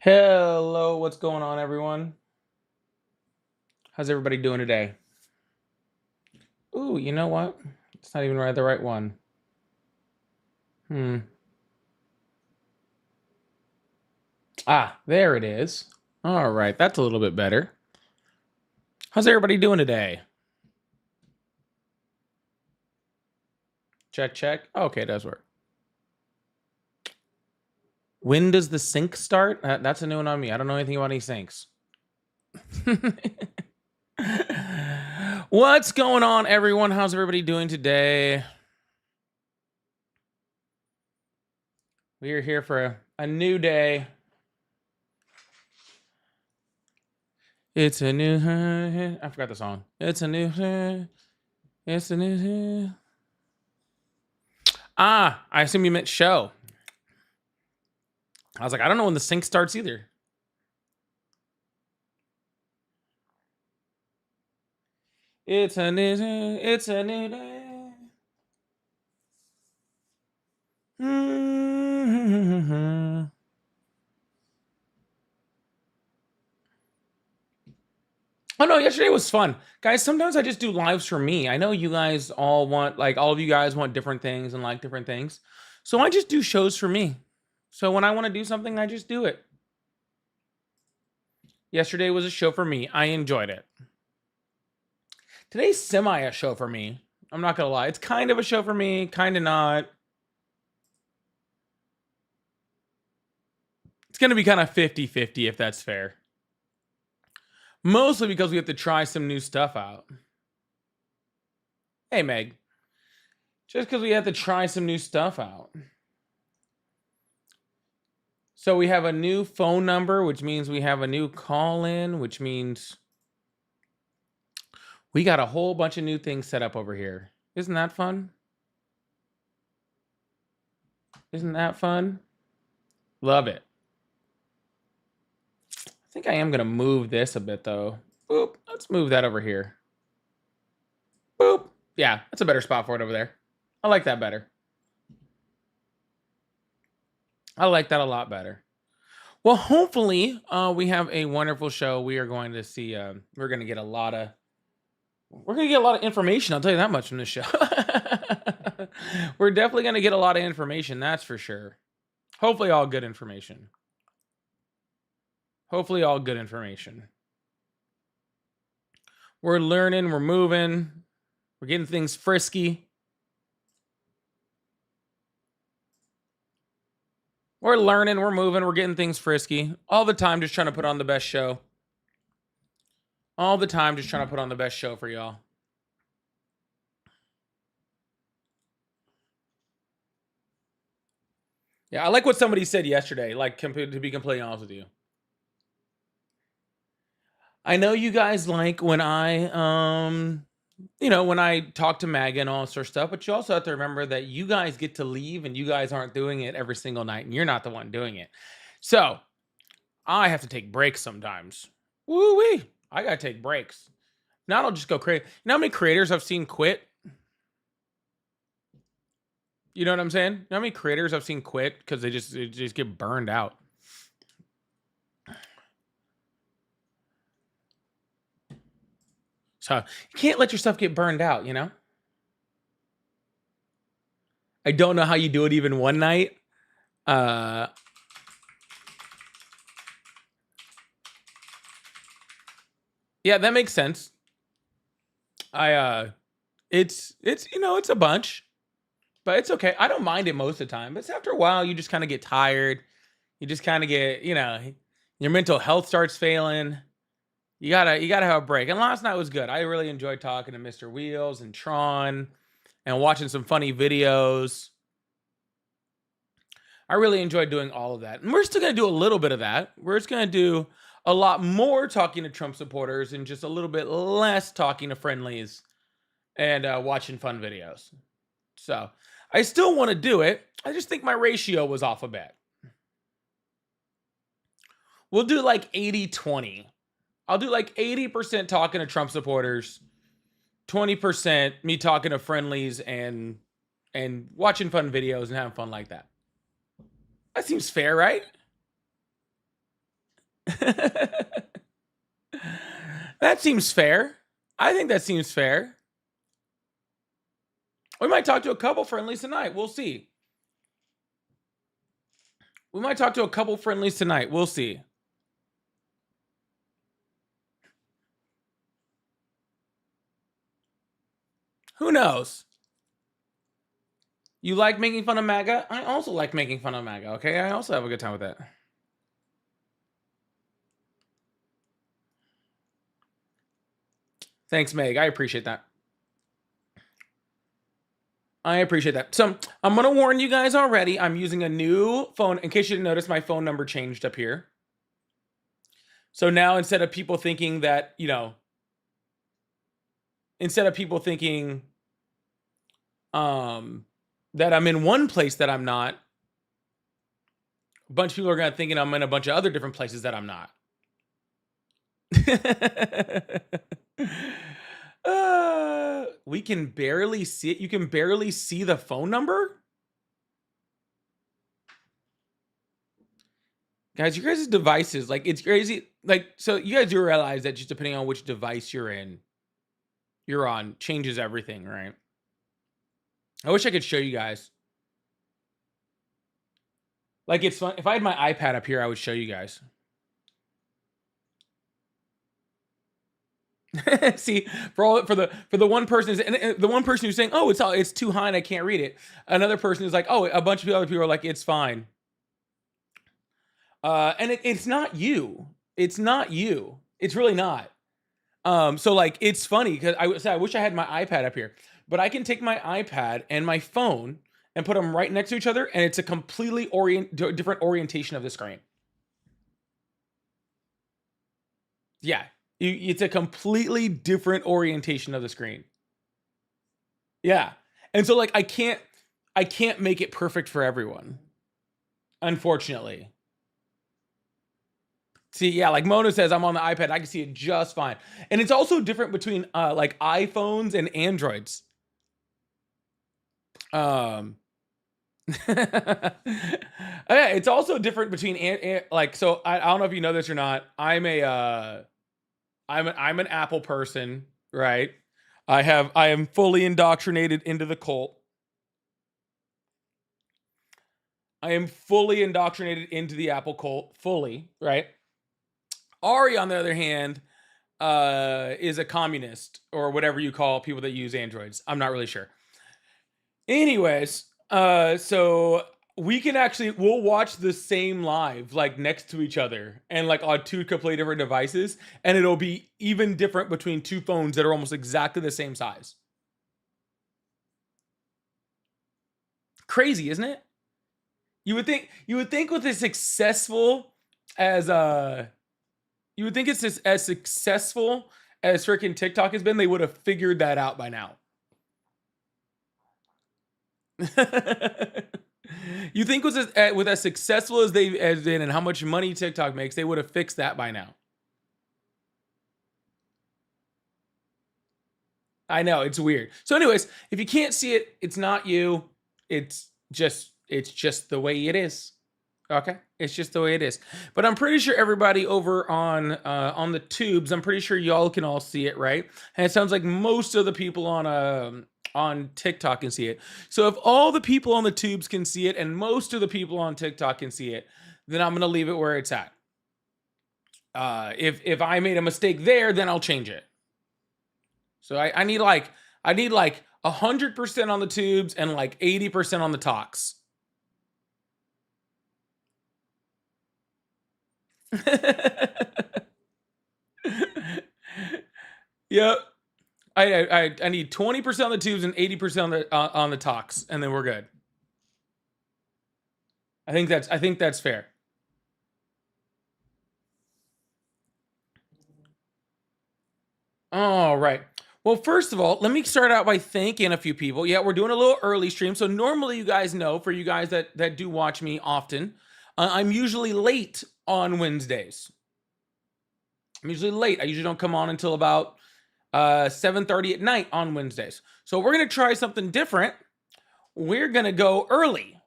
Hello, what's going on, everyone? How's everybody doing today? Ooh, you know what? It's not even the right one. Ah, there it is. All right, that's a little bit better. How's everybody doing today? Check, check. Okay, it does work. When does the sync start? That's a new one on me. I don't know anything about any syncs. What's going on, everyone? How's everybody doing today? We are here for a new day. It's a new. I forgot the song. It's a new. It's a new. I assume you meant show. I was like, I don't know when the sync starts either. It's a new day. It's a new day. Oh no, yesterday was fun. Guys, sometimes I just do lives for me. I know you guys all want, like, all of you guys want different things and like different things. So I just do shows for me. So when I want to do something, I just do it. Yesterday was a show for me. I enjoyed it. Today's semi a show for me. I'm not going to lie. It's kind of a show for me, kind of not. It's going to be kind of 50-50 if that's fair. Mostly because we have to try some new stuff out. Hey, Meg. Just because we have to try some new stuff out. So we have a new phone number, which means we have a new call-in, which means we got a whole bunch of new things set up over here. Isn't that fun? Isn't that fun? Love it. I think I am going to move this a bit, though. Boop. Let's move that over here. Boop. Yeah, that's a better spot for it over there. I like that better. I like that a lot better. Well, hopefully, we have a wonderful show. We are going to see. We're going to get a lot of. We're going to get a lot of information. I'll tell you that much from this show. We're definitely going to get a lot of information. That's for sure. Hopefully, all good information. Hopefully, all good information. We're learning. We're moving. We're getting things frisky. We're learning, we're moving, we're getting things frisky. All the time just trying to put on the best show. All the time just trying to put on the best show for y'all. Yeah, I like what somebody said yesterday, like, to be completely honest with you. I know you guys like when I, when I talk to Maga and all that sort of stuff, but you also have to remember that you guys get to leave and you guys aren't doing it every single night and you're not the one doing it. So I have to take breaks sometimes. Woo-wee. I got to take breaks. Now I'll just go crazy. You know how many creators I've seen quit? You know what I'm saying? You know how many creators I've seen quit because they just get burned out? So you can't let your stuff get burned out, you know? I don't know how you do it even one night. Yeah, that makes sense. It's it's a bunch, but it's okay. I don't mind it most of the time. But it's after a while, you just kind of get tired. You just kind of get, your mental health starts failing. You gotta have a break. And last night was good. I really enjoyed talking to Mr. Wheels and Tron and watching some funny videos. I really enjoyed doing all of that. And we're still gonna do a little bit of that. We're just gonna do a lot more talking to Trump supporters and just a little bit less talking to friendlies and watching fun videos. So I still want to do it. I just think my ratio was off a bit. We'll do like 80-20. I'll do like 80% talking to Trump supporters, 20% me talking to friendlies and watching fun videos and having fun like that. That seems fair, right? That seems fair. I think that seems fair. We might talk to a couple friendlies tonight. We'll see. We might talk to a couple friendlies tonight. We'll see. Who knows? You like making fun of MAGA? I also like making fun of MAGA, okay? I also have a good time with that. Thanks, Meg. I appreciate that. I appreciate that. So I'm going to warn you guys already. I'm using a new phone. In case you didn't notice, my phone number changed up here. So now instead of people thinking that, instead of people thinking that I'm in one place that I'm not, a bunch of people are going to thinking I'm in a bunch of other different places that I'm not. We can barely see it. You can barely see the phone number? Guys, your guys' devices, like, it's crazy. Like, so you guys do realize that just depending on which device you're on, changes everything, right? I wish I could show you guys. Like, it's fun. If I had my iPad up here, I would show you guys. See, for the one person, and the one person who's saying, "Oh, it's too high and I can't read it." Another person is like, "Oh," a bunch of other people are like, "It's fine." And it's not you. It's not you. It's really not. So like, it's funny because I wish I had my iPad up here, but I can take my iPad and my phone and put them right next to each other, and it's a completely different orientation of the screen. Yeah, it's a completely different orientation of the screen. Yeah, and so like, I can't make it perfect for everyone, unfortunately. See, yeah, like Mona says, I'm on the iPad. I can see it just fine. And it's also different between like iPhones and Androids. Yeah, it's also different between like, so I don't know if you know this or not. I'm an Apple person, right? I am fully indoctrinated into the cult. I am fully indoctrinated into the Apple cult, fully, right? Ari, on the other hand, is a communist or whatever you call people that use Androids. I'm not really sure. Anyways, so we'll watch the same live like next to each other and like on two completely different devices, and it'll be even different between two phones that are almost exactly the same size. Crazy, isn't it? You would think with as successful as you would think it's as successful as freaking TikTok has been, they would have figured that out by now. You think with as successful as they has been and how much money TikTok makes, they would have fixed that by now. I know, it's weird. So anyways, if you can't see it, it's not you. It's just the way it is. Okay, it's just the way it is. But I'm pretty sure everybody over on the tubes, I'm pretty sure y'all can all see it, right? And it sounds like most of the people on TikTok can see it. So if all the people on the tubes can see it and most of the people on TikTok can see it, then I'm gonna leave it where it's at. If I made a mistake there, then I'll change it. So I need like 100% on the tubes and like 80% on the talks. Yep. I need 20% on the tubes and 80% on the talks, and then we're good. I think that's fair. All right. Well, first of all, let me start out by thanking a few people. Yeah, we're doing a little early stream. So normally you guys know, for you guys that do watch me often, I'm usually late on Wednesdays. I'm usually late. I usually don't come on until about 7:30 at night on Wednesdays. So we're going to try something different. We're going to go early.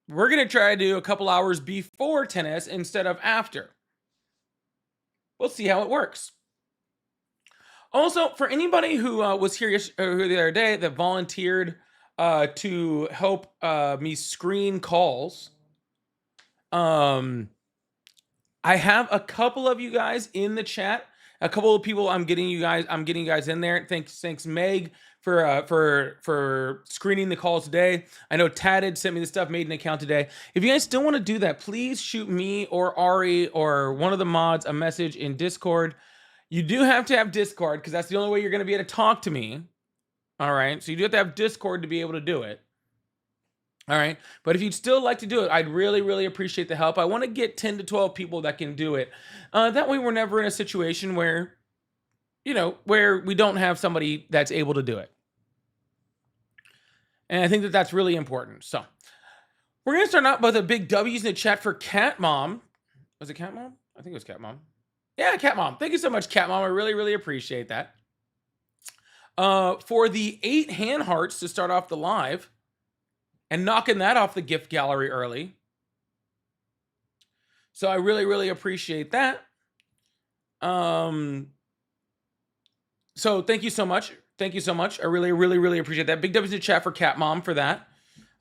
we're going to try to do a couple hours before tennis instead of after. We'll see how it works. Also, for anybody who was here the other day that volunteered to help me screen calls, I have a couple of you guys in the chat. A couple of people I'm getting you guys in there. Thanks Meg for screening the calls today. I know Tad had sent me the stuff, made an account today. If you guys still want to do that, please shoot me or Ari or one of the mods a message in Discord. You do have to have Discord because that's the only way you're going to be able to talk to me. All right. So you do have to have Discord to be able to do it. All right. But if you'd still like to do it, I'd really, really appreciate the help. I want to get 10 to 12 people that can do it. That way we're never in a situation where, where we don't have somebody that's able to do it. And I think that that's really important. So we're going to start out with a big W's in the chat for Cat Mom. Was it Cat Mom? I think it was Cat Mom. Yeah, Cat Mom. Thank you so much, Cat Mom. I really, really appreciate that. For the 8 hand hearts to start off the live and knocking that off the gift gallery early. So I really, really appreciate that. So thank you so much. Thank you so much. I really, really, really appreciate that. Big W's in the chat for Cat Mom for that.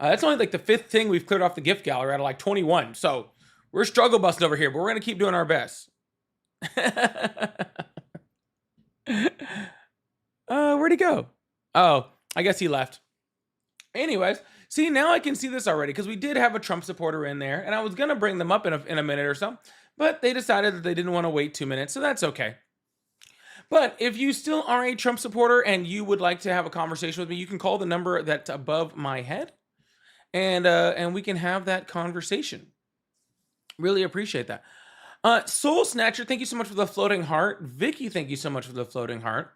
That's only like the 5th thing we've cleared off the gift gallery out of like 21. So we're struggle busting over here, but we're going to keep doing our best. Where'd he go? Oh, I guess he left. Anyways, see, now I can see this already because we did have a Trump supporter in there, and I was gonna bring them up in a minute or so, but they decided that they didn't want to wait 2 minutes, so that's okay. But if you still are a Trump supporter and you would like to have a conversation with me, you can call the number that's above my head, and we can have that conversation. Really appreciate that. Soul Snatcher, thank you so much for the floating heart. Vicky, thank you so much for the floating heart.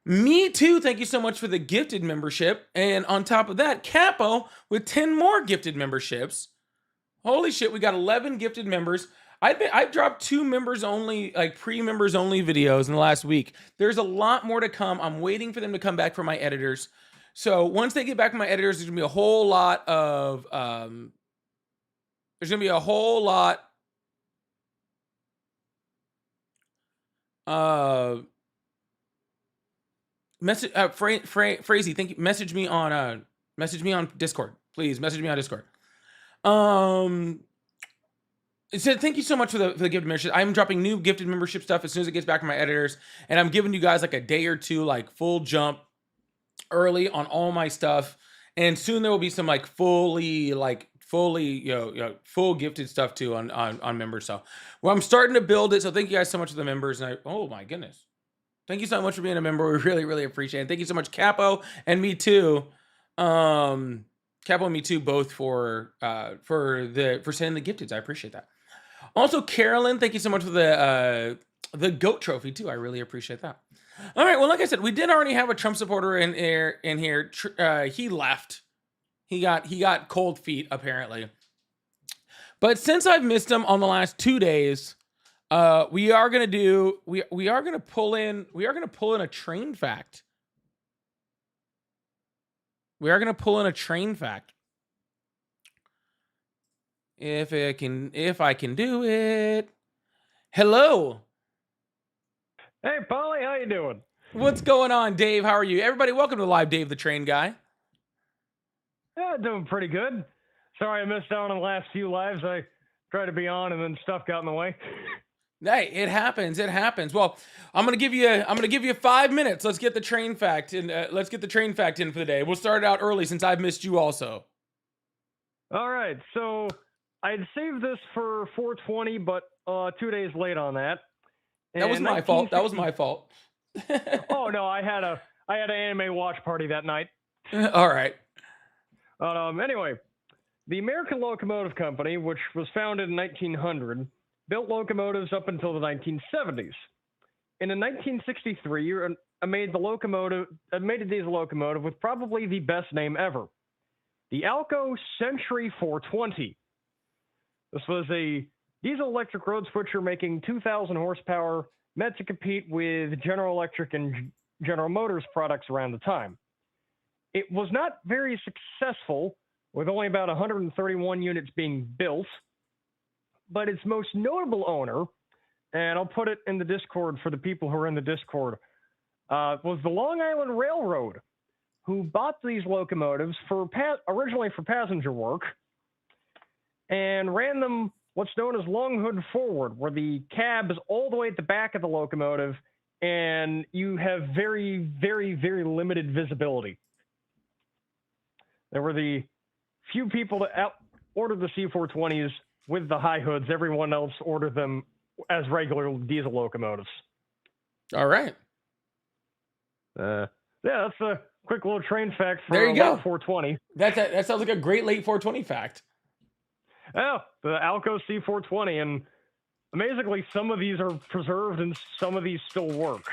Me too, thank you so much for the gifted membership. And on top of that, Capo with 10 more gifted memberships. Holy shit, we got 11 gifted members. I've dropped 2 members only, like pre-members only videos in the last week. There's a lot more to come. I'm waiting for them to come back from my editors. So once they get back from my editors, there's gonna be a whole lot of Frazee, thank you. Message me on Discord. Please message me on Discord. It said thank you so much for the gifted membership. I'm dropping new gifted membership stuff as soon as it gets back from my editors, and I'm giving you guys like a day or two, like full jump early on all my stuff. And soon there will be some like fully full gifted stuff too on members. So well, I'm starting to build it. So thank you guys so much for the members. And oh my goodness. Thank you so much for being a member. We really, really appreciate it. Thank you so much, Capo and me too. Capo and me too, both for sending the gifteds. I appreciate that. Also, Carolyn, thank you so much for the GOAT trophy too. I really appreciate that. All right. Well, like I said, we did already have a Trump supporter in here. He left. He got cold feet apparently. But since I've missed him on the last 2 days, we are gonna pull in a train fact. We are gonna pull in a train fact. If I can do it. Hello. Hey, Polly, how you doing? What's going on, Dave? How are you? Everybody, welcome to Live Dave the Train Guy. Yeah, doing pretty good. Sorry I missed out on the last few lives. I tried to be on and then stuff got in the way. Hey, it happens. It happens. Well, I'm gonna give you 5 minutes. Let's get the train fact in. Let's get the train fact in for the day. We'll start out early since I've missed you also. All right, so I'd saved this for 420, but 2 days late on that. That was my fault. That was my fault. Oh no, I had an anime watch party that night. All right. Anyway, the American Locomotive Company, which was founded in 1900, built locomotives up until the 1970s. And in 1963, made a diesel locomotive with probably the best name ever, the Alco Century 420. This was a diesel-electric road switcher making 2,000 horsepower, meant to compete with General Electric and General Motors products around the time. It was not very successful, with only about 131 units being built. But its most notable owner, and I'll put it in the Discord for the people who are in the Discord, was the Long Island Railroad, who bought these locomotives originally for passenger work and ran them what's known as long hood forward, where the cab is all the way at the back of the locomotive and you have very, very, very limited visibility. There were the few people that ordered the C420s with the high hoods. Everyone else ordered them as regular diesel locomotives. All right. Yeah, that's a quick little train fact for there you go. 420. That sounds like a great late 420 fact. Oh, the Alco C420, and amazingly, some of these are preserved and some of these still work.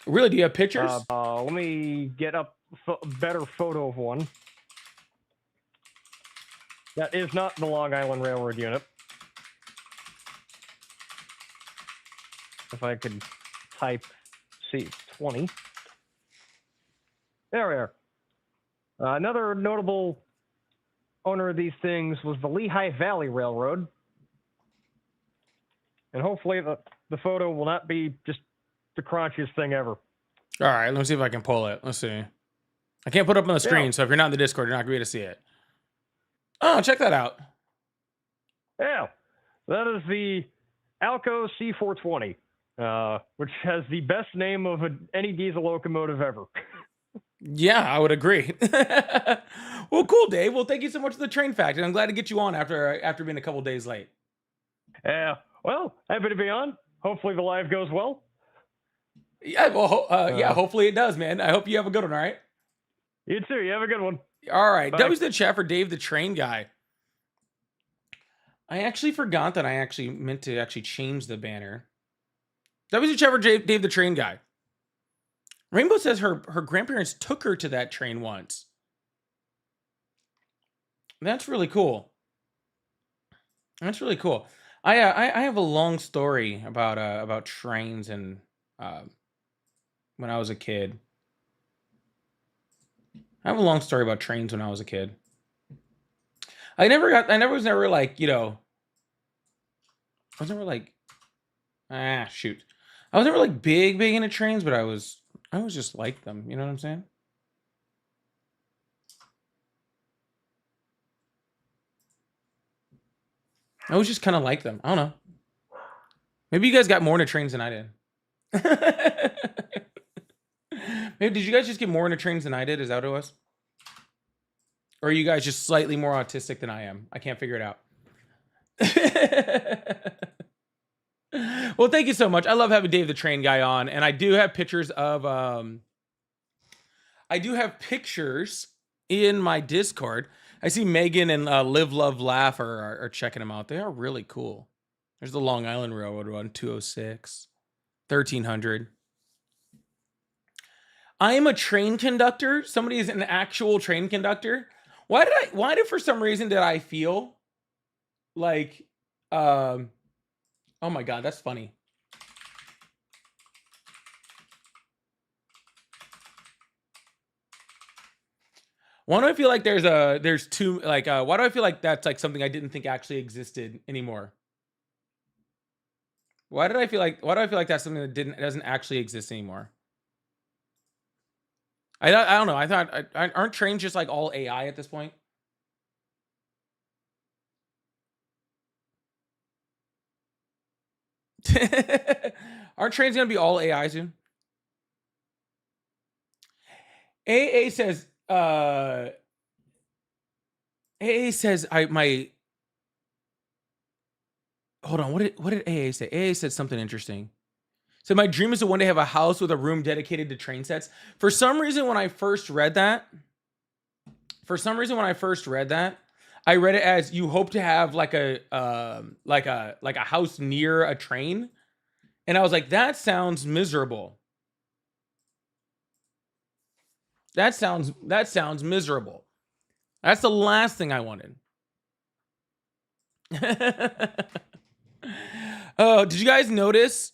Really? Do you have pictures? Let me get up a better photo of one. That is not the Long Island Railroad unit. If I could type C20. There we are. Another notable owner of these things was the Lehigh Valley Railroad. And hopefully the photo will not be just the crunchiest thing ever. All right, let me see if I can pull it. Let's see. I can't put it up on the screen, so if you're not in the Discord, you're not going to be able to see it. Oh, check that out. Yeah, that is the Alco C420, which has the best name of any diesel locomotive ever. Yeah, I would agree. Well, cool, Dave. Well, thank you so much for the train fact, and I'm glad to get you on after being a couple days late. Yeah, well, happy to be on. Hopefully the live goes well. Yeah, well, yeah, hopefully it does, man. I hope you have a good one, all right? You too. You have a good one. All right. Bye. W's the chat for Dave the Train Guy. I actually forgot that I actually meant to actually change the banner. W's the chat for Dave the Train Guy. Rainbow says her grandparents took her to that train once. That's really cool. That's really cool. I have a long story about trains and when I was a kid. I have a long story about trains when I was a kid. I was never like, you know, I was never like, shoot. I was never like big into trains, but I was just like them. You know what I'm saying? I was just kind of like them. I don't know. Maybe you guys got more into trains than I did. Maybe did you guys just get more into trains than I did? Is that what it was? Or are you guys just slightly more autistic than I am? I can't figure it out. Well, thank you so much. I love having Dave the Train Guy on, and I do have pictures of in my Discord. I see Megan and Live Love Laugh are checking them out. They are really cool. There's the Long Island Railroad one, 206, 1300. I am a train conductor. Somebody is an actual train conductor. Why did for some reason did I feel like, oh my God, that's funny. Why do I feel like there's two, like, why do I feel like that's like something I didn't think actually existed anymore? Why do I feel like that's something that doesn't actually exist anymore? I don't know. I thought, aren't trains just like all AI at this point? Aren't trains gonna be all AI soon? AA says, hold on, what did AA say? AA said something interesting. So my dream is to one day have a house with a room dedicated to train sets. For some reason, when I first read that, I read it as you hope to have like a house near a train. And I was like, that sounds miserable. That sounds miserable. That's the last thing I wanted. Did you guys notice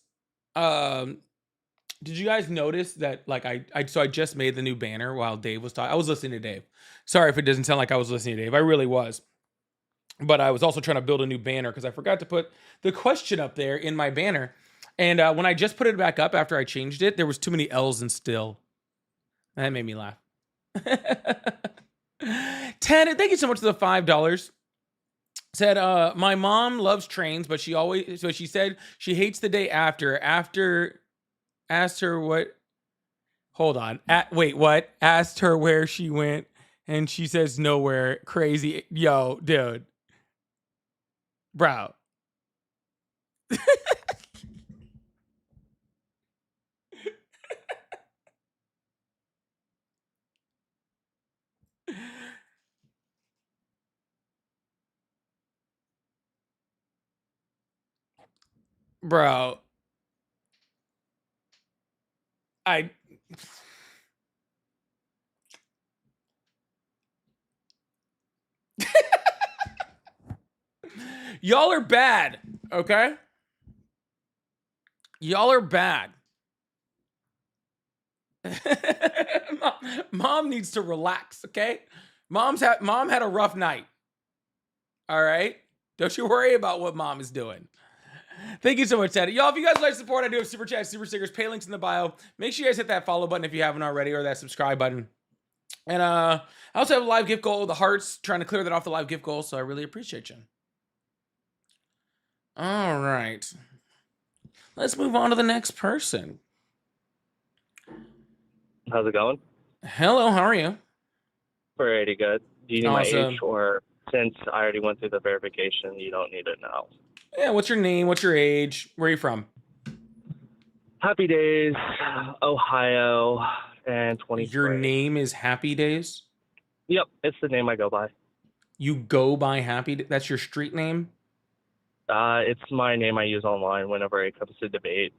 Did you guys notice that, like, I just made the new banner while Dave was talking? I was listening to Dave. Sorry if it doesn't sound like I was listening to Dave. I really was. But I was also trying to build a new banner because I forgot to put the question up there in my banner. And when I just put it back up after I changed it, there was too many L's and still. That made me laugh. Ted, thank you so much for the $5. Said, my mom loves trains, but she said she hates the day after asked her what, hold on. Wait, what? Asked her where she went, and she says nowhere. Crazy. Yo, dude. Bro. Bro. Y'all are bad, okay? Y'all are bad. Mom needs to relax, okay? Mom had a rough night. All right? Don't you worry about what mom is doing. Thank you so much, Ted. Y'all, if you guys like support, I do have super chats, super stickers, pay links in the bio. Make sure you guys hit that follow button if you haven't already, or that subscribe button. And I also have a live gift goal, the hearts, trying to clear that off the live gift goal, so I really appreciate you. All right. Let's move on to the next person. How's it going? Hello, how are you? Pretty good. Do you need my Awesome. age, or since I already went through the verification, you don't need it now? Yeah, what's your name? What's your age? Where are you from? Happy Days, Ohio, and 23. Your name is Happy Days? Yep, it's the name I go by. You go by Happy Days? That's your street name? It's my name I use online whenever it comes to debates.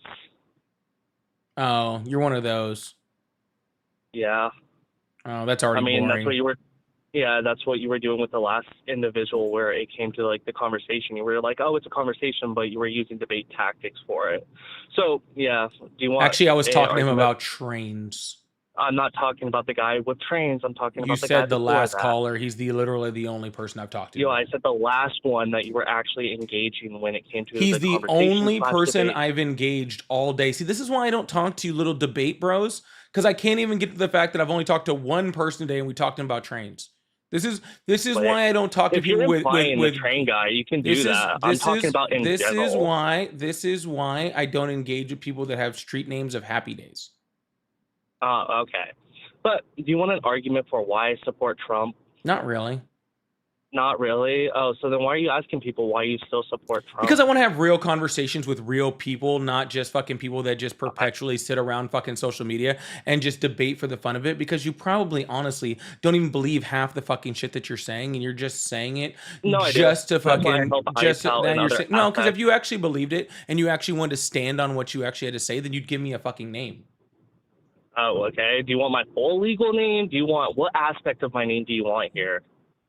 Oh, you're one of those. Yeah. Oh, that's already boring. That's what you were. Yeah, that's what you were doing with the last individual, where it came to like the conversation. You were like, "Oh, it's a conversation," but you were using debate tactics for it. So yeah, do you want? Actually, I was talking to him about trains. I'm not talking about the guy with trains. I'm talking about the guy. You said the last caller. He's literally the only person I've talked to. Yo, I said the last one that you were actually engaging when it came to. He's the only person I've engaged all day. See, this is why I don't talk to you little debate bros, because I can't even get to the fact that I've only talked to one person today, and we talked about trains. This is why I don't talk to people with the train guy. You can do that. I'm talking about in general. This is why I don't engage with people that have street names of Happy Days. Okay. But do you want an argument for why I support Trump? Not really. Not really? Oh, so then why are you asking people why you still support Trump? Because I want to have real conversations with real people, not just fucking people that just perpetually sit around fucking social media and just debate for the fun of it, because you probably honestly don't even believe half the fucking shit that you're saying, and you're just saying it just to fucking no, because if you actually believed it and you actually wanted to stand on what you actually had to say, then you'd give me a fucking name. Oh, okay. Do you want my full legal name? Do you want, what aspect of my name do you want here?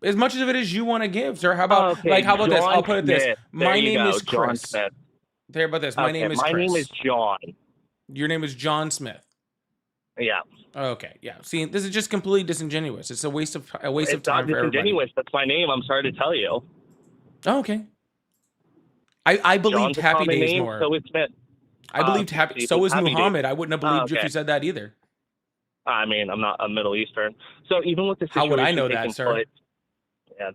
As much of it as you want to give, sir. How about how about this? I'll put it this. My name is Chris. There, about this. My name is Chris. My name is John. Your name is John Smith. Yeah. Okay. Yeah. See, this is just completely disingenuous. It's a waste of time for everybody. It's not disingenuous. That's my name. I'm sorry to tell you. Oh, okay. I believed Happy Days more. So is Smith. I believed Happy. So is Muhammad. I wouldn't have believed you if you said that either. I mean, I'm not a Middle Eastern. So even with the situation, how would I know that, sir? Yeah,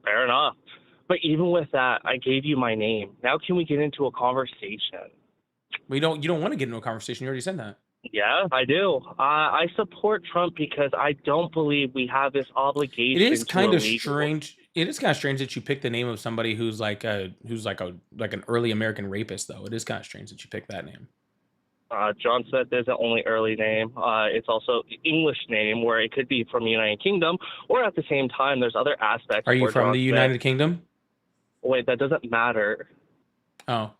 fair enough. But even with that, I gave you my name. Now can we get into a conversation? You don't want to get into a conversation. You already said that. Yeah, I do. I support Trump because I don't believe we have this obligation. It is kind of strange. It is kind of strange that you pick the name of somebody who's like an early American rapist, though. It is kind of strange that you pick that name. John Smith isn't only early name. It's also English name, where it could be from the United Kingdom, or at the same time, there's other aspects. Are you from the United Kingdom? Wait, that doesn't matter. Oh.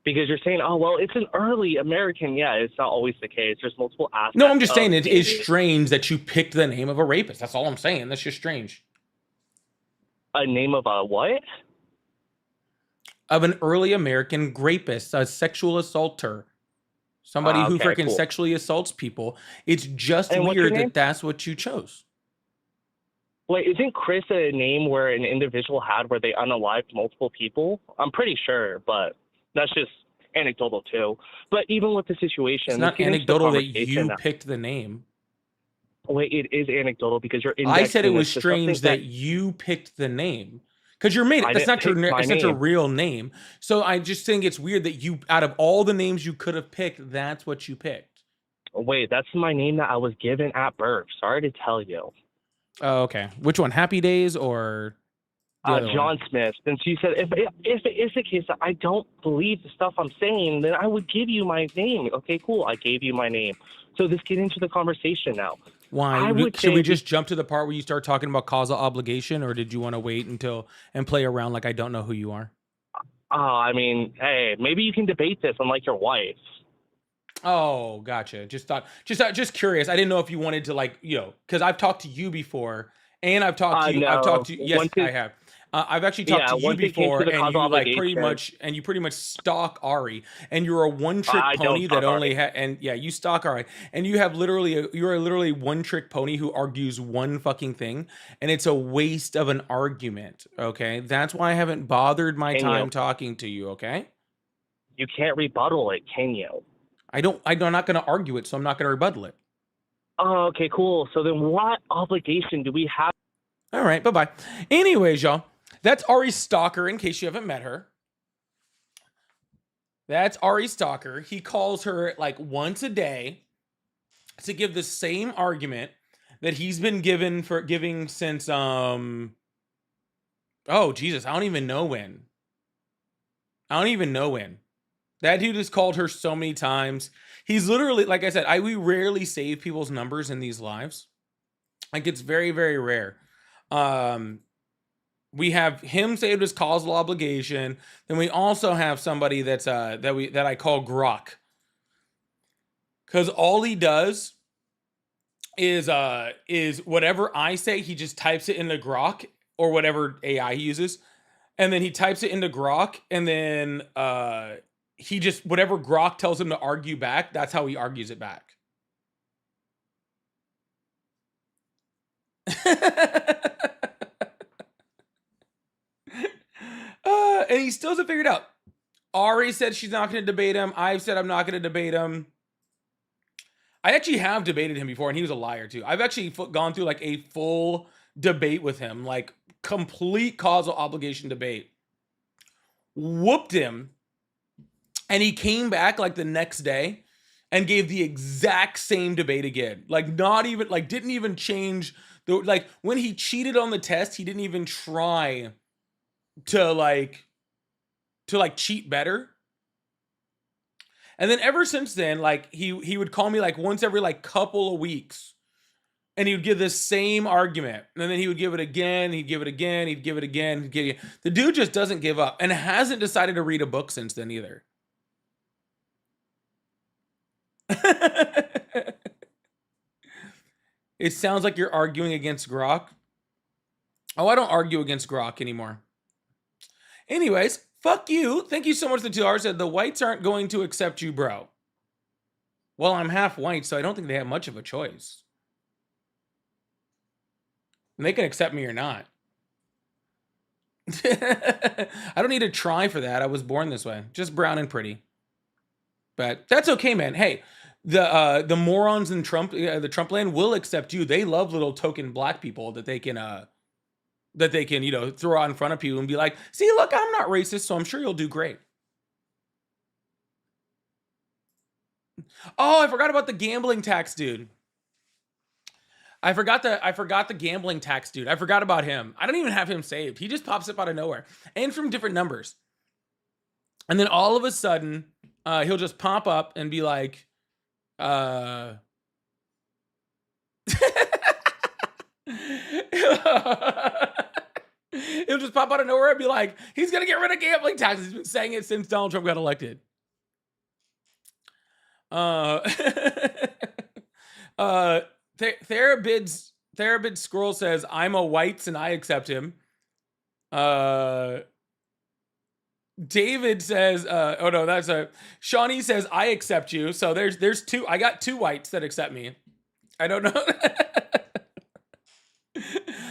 Because you're saying, oh, well, it's an early American. Yeah, it's not always the case. There's multiple aspects. No, I'm just saying it is strange that you picked the name of a rapist. That's all I'm saying. That's just strange. A name of a what? of an early American rapist, a sexual assaulter, somebody who Okay, freaking cool. sexually assaults people. It's just And what's your weird name? that that's what you chose. Wait, isn't Chris a name where an individual had where they unalived multiple people? I'm pretty sure, but that's just anecdotal too. But even with the It's situation, let's not get into the anecdotal that conversation you now. picked the name. Wait, it is anecdotal because you're I said it indexing was this to something strange that that you picked the name. Because you're made it. I That's didn't not pick your my it's not your name. real name. So I just think it's weird that you, out of all the names you could have picked, that's what you picked. Wait, that's my name that I was given at birth. Sorry to tell you. Oh, okay. Which one? Happy Days or the other one? John Smith. Since you said if it is the case that I don't believe the stuff I'm saying, then I would give you my name. Okay, cool. I gave you my name. So let's get into the conversation now. Why? I would Should say we just jump to the part where you start talking about causal obligation, or did you want to wait until and play around like I don't know who you are? I mean, hey, maybe you can debate this unlike your wife. Oh, gotcha. Just curious. I didn't know if you wanted to, like, because I've talked to you before, and I've talked to you. I've No. talked to you. Yes, I have. I've actually talked Yeah, to you once it came before, to the and causal you obligation, pretty much stalk Ari, and you're a one trick I don't pony that talk only already. and yeah, you stalk Ari, and you're literally one trick pony who argues one fucking thing, and it's a waste of an argument. Okay, that's why I haven't bothered my Can you? time talking to you. Okay, You can't rebuttal it, can you? I'm not going to argue it, so I'm not going to rebuttal it. Oh, okay, cool. So then what obligation do we have? All right, bye-bye. Anyways, y'all, that's Ari Stalker, in case you haven't met her. That's Ari Stalker. He calls her like once a day to give the same argument that he's been giving since oh Jesus, I don't even know when. That dude has called her so many times. He's literally, like I said, we rarely save people's numbers in these lives. Like, it's very, very rare. We have him saved as causal obligation. Then we also have somebody that's that I call Grok. Cause all he does is whatever I say, he just types it into Grok or whatever AI he uses. And then he types it into Grok, and then he just, whatever Grok tells him to argue back, that's how he argues it back. And he still hasn't figured out. Ari said she's not going to debate him. I've said I'm not going to debate him. I actually have debated him before, and he was a liar too. I've actually gone through like a full debate with him, like complete causal obligation debate. Whooped him, and he came back like the next day and gave the exact same debate again. Like, not even, like, didn't even change the, like, when he cheated on the test, he didn't even try to cheat better. And then ever since then, like, he would call me like once every like couple of weeks, and he would give this same argument, and then he would give it again, he'd give it again, he'd give it again, he'd give it. The dude just doesn't give up, and hasn't decided to read a book since then either. It sounds like you're arguing against Grok. Oh, I don't argue against Grok anymore. Anyways, fuck you. Thank you so much for the $2. Said the whites aren't going to accept you, bro. Well, I'm half white, so I don't think they have much of a choice. And they can accept me or not. I don't need to try for that. I was born this way. Just brown and pretty. But that's okay, man. Hey, the morons in Trump, the Trump land will accept you. They love little token black people that they can throw out in front of people and be like, see, look, I'm not racist, so I'm sure you'll do great. Oh, I forgot about the gambling tax dude. I forgot the gambling tax dude. I forgot about him. I don't even have him saved. He just pops up out of nowhere and from different numbers. And then all of a sudden, he'll just pop up and be like, he'll just pop out of nowhere and be like, he's gonna get rid of gambling taxes. He's been saying it since Donald Trump got elected. Therabid Scroll says, I'm a whites and I accept him. David says, oh no, that's a Shawnee says, I accept you. So there's two. I got 2 whites that accept me. I don't know.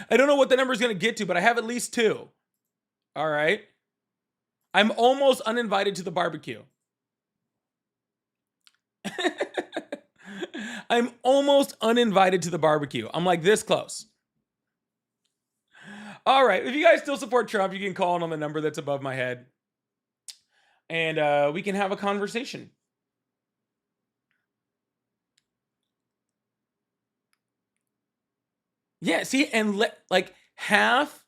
I don't know what the number is going to get to, but I have at least 2. All right. I'm almost uninvited to the barbecue. I'm almost uninvited to the barbecue. I'm like this close. All right. If you guys still support Trump, you can call in on the number that's above my head. And we can have a conversation. Yeah, see, and like half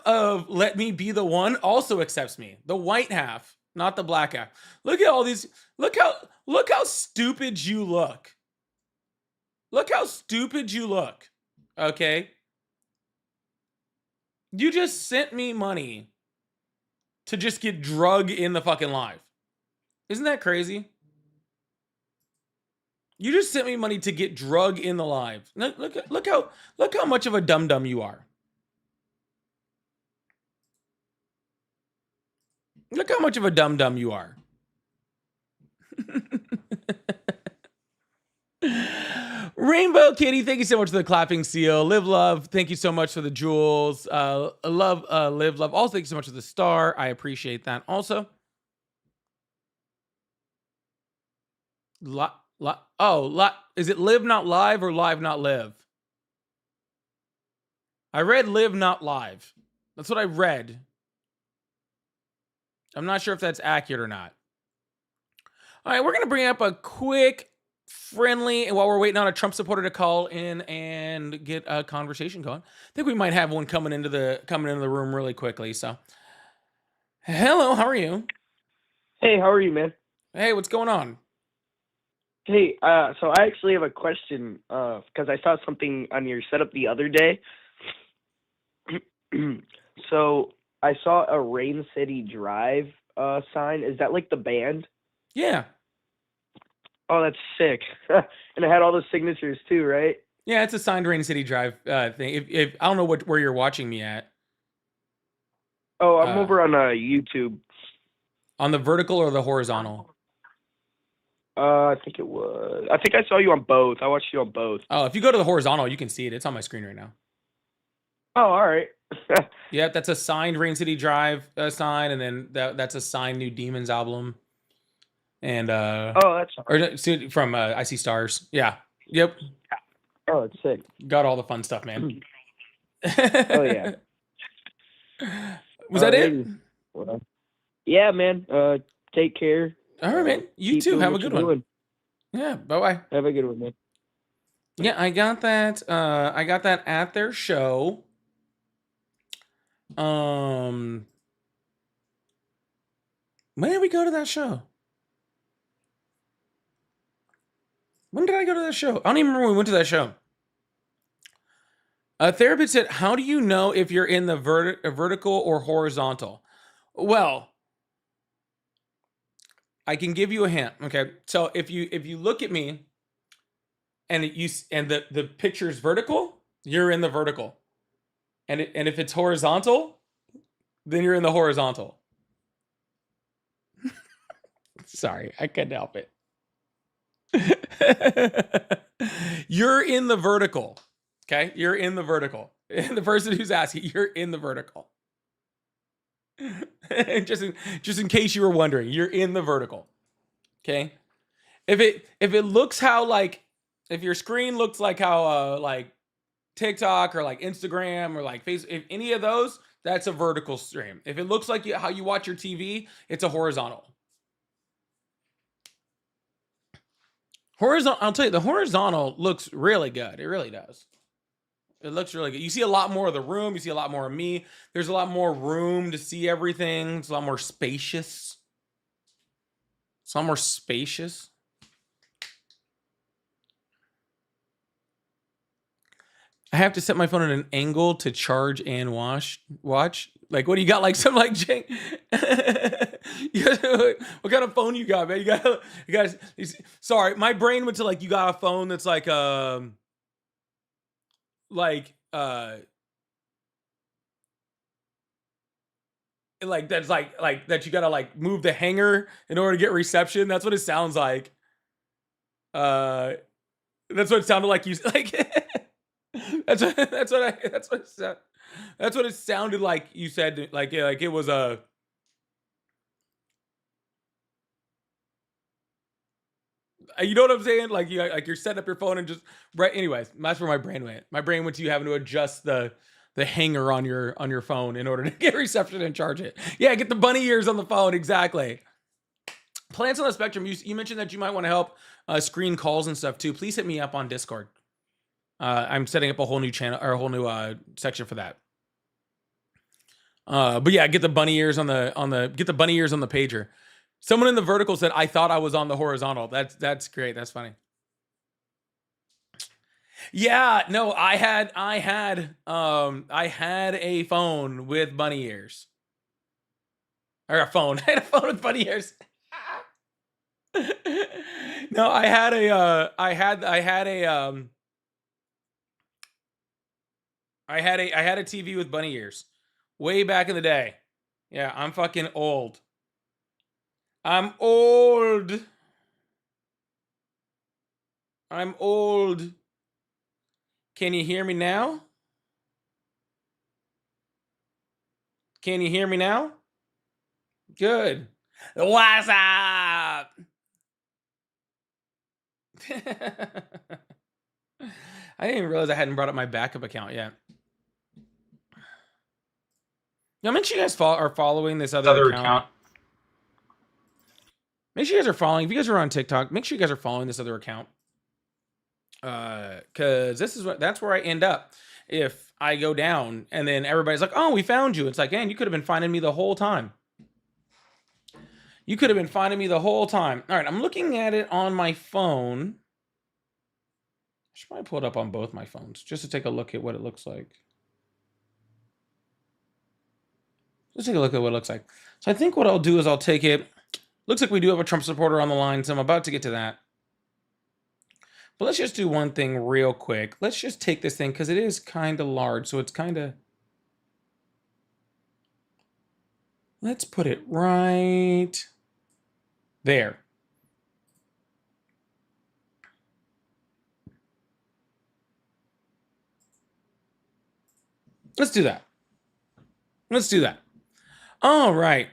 of let me be the one also accepts me. The white half, not the black half. Look at all these. Look how stupid you look. Look how stupid you look. Okay? You just sent me money to just get drug in the fucking live. Isn't that crazy? You just sent me money to get drug in the live. Look how much of a dum-dum you are. Look how much of a dum-dum you are. Rainbow Kitty, thank you so much for the clapping seal. Live Love, thank you so much for the jewels. Live Love. Also, thank you so much for the star. I appreciate that. Also, is it live not live or live not live? I read live not live. That's what I read. I'm not sure if that's accurate or not. All right, we're going to bring up a quick, friendly, and while we're waiting on a Trump supporter to call in and get a conversation going, I think we might have one coming into the room really quickly. So, hello, how are you? Hey, how are you, man? Hey, what's going on? Hey, so I actually have a question, because I saw something on your setup the other day. So I saw a Rain City Drive sign. Is that like the band? Yeah. Oh, that's sick. And it had all the signatures too, right? Yeah, it's a signed Rain City Drive thing. If I don't know where you're watching me at. Oh, I'm over on YouTube. On the vertical or the horizontal? I think I saw you on both. I watched you on both. Oh, if you go to the horizontal, you can see it. It's on my screen right now. Oh, all right. Yeah, that's a signed Rain City Drive sign, and then that's a signed New Demons album. And oh, that's from I See Stars. Yeah. Yep. Oh, it's sick. Got all the fun stuff, man. Oh yeah. Was that it? Well, yeah, man. Take care. All right, man. You too. Have a good one. Doing. Yeah. Bye-bye. Have a good one, man. Yeah, I got that. I got that at their show. When did we go to that show? When did I go to that show? I don't even remember when we went to that show. A therapist said, how do you know if you're in the vertical or horizontal? Well, I can give you a hint. Okay. So if you look at me and the picture's vertical, you're in the vertical. And if it's horizontal, then you're in the horizontal. Sorry, I couldn't help it. You're in the vertical. Okay, you're in the vertical. And the person who's asking, you're in the vertical. just in case you were wondering, you're in the vertical. Okay, if it looks how like if your screen looks like how like TikTok or like Instagram or like Facebook, if any of those, that's a vertical stream. If it looks like how you watch your TV, it's a horizontal. Horizontal, I'll tell you, the horizontal looks really good. It really does. It looks really good. You see a lot more of the room. You see a lot more of me. There's a lot more room to see everything. It's a lot more spacious. It's a lot more spacious. I have to set my phone at an angle to charge and watch. Like, what do you got? Like something like Jake. What kind of phone you got, man? You guys. Sorry, my brain went to like you got a phone that's like like that's like that you gotta like move the hanger in order to get reception. That's what it sounds like. That's what it sounded like. You like. That's what it sounded like. You said like it was a. You know what I'm saying? Like you're setting up your phone and just right. Anyways, that's where my brain went. My brain went to you having to adjust the hanger on your phone in order to get reception and charge it. Yeah, get the bunny ears on the phone. Exactly. Plants on the spectrum. You mentioned that you might want to help screen calls and stuff too. Please hit me up on Discord. I'm setting up a whole new channel or a whole new section for that. But yeah, get the bunny ears on the pager. Someone in the vertical said, I thought I was on the horizontal. That's great. That's funny. Yeah, no, I had a phone with bunny ears. Or a phone. I had a phone with bunny ears. No, I had a TV with bunny ears way back in the day. Yeah, I'm fucking old. I'm old. Can you hear me now? Can you hear me now? Good. What's up? I didn't even realize I hadn't brought up my backup account yet. Now, make sure you guys are following this other account. Make sure you guys are following. If you guys are on TikTok, make sure you guys are following this other account. Because that's where I end up if I go down and then everybody's like, oh, we found you. It's like, man, you could have been finding me the whole time. You could have been finding me the whole time. All right, I'm looking at it on my phone. I should probably pull it up on both my phones just to take a look at what it looks like. Let's take a look at what it looks like. So I think what I'll do is I'll take it. Looks like we do have a Trump supporter on the line, so I'm about to get to that. But let's just do one thing real quick. Let's just take this thing because it is kind of large, so it's kind of... Let's put it right there. Let's do that. Let's do that. All right.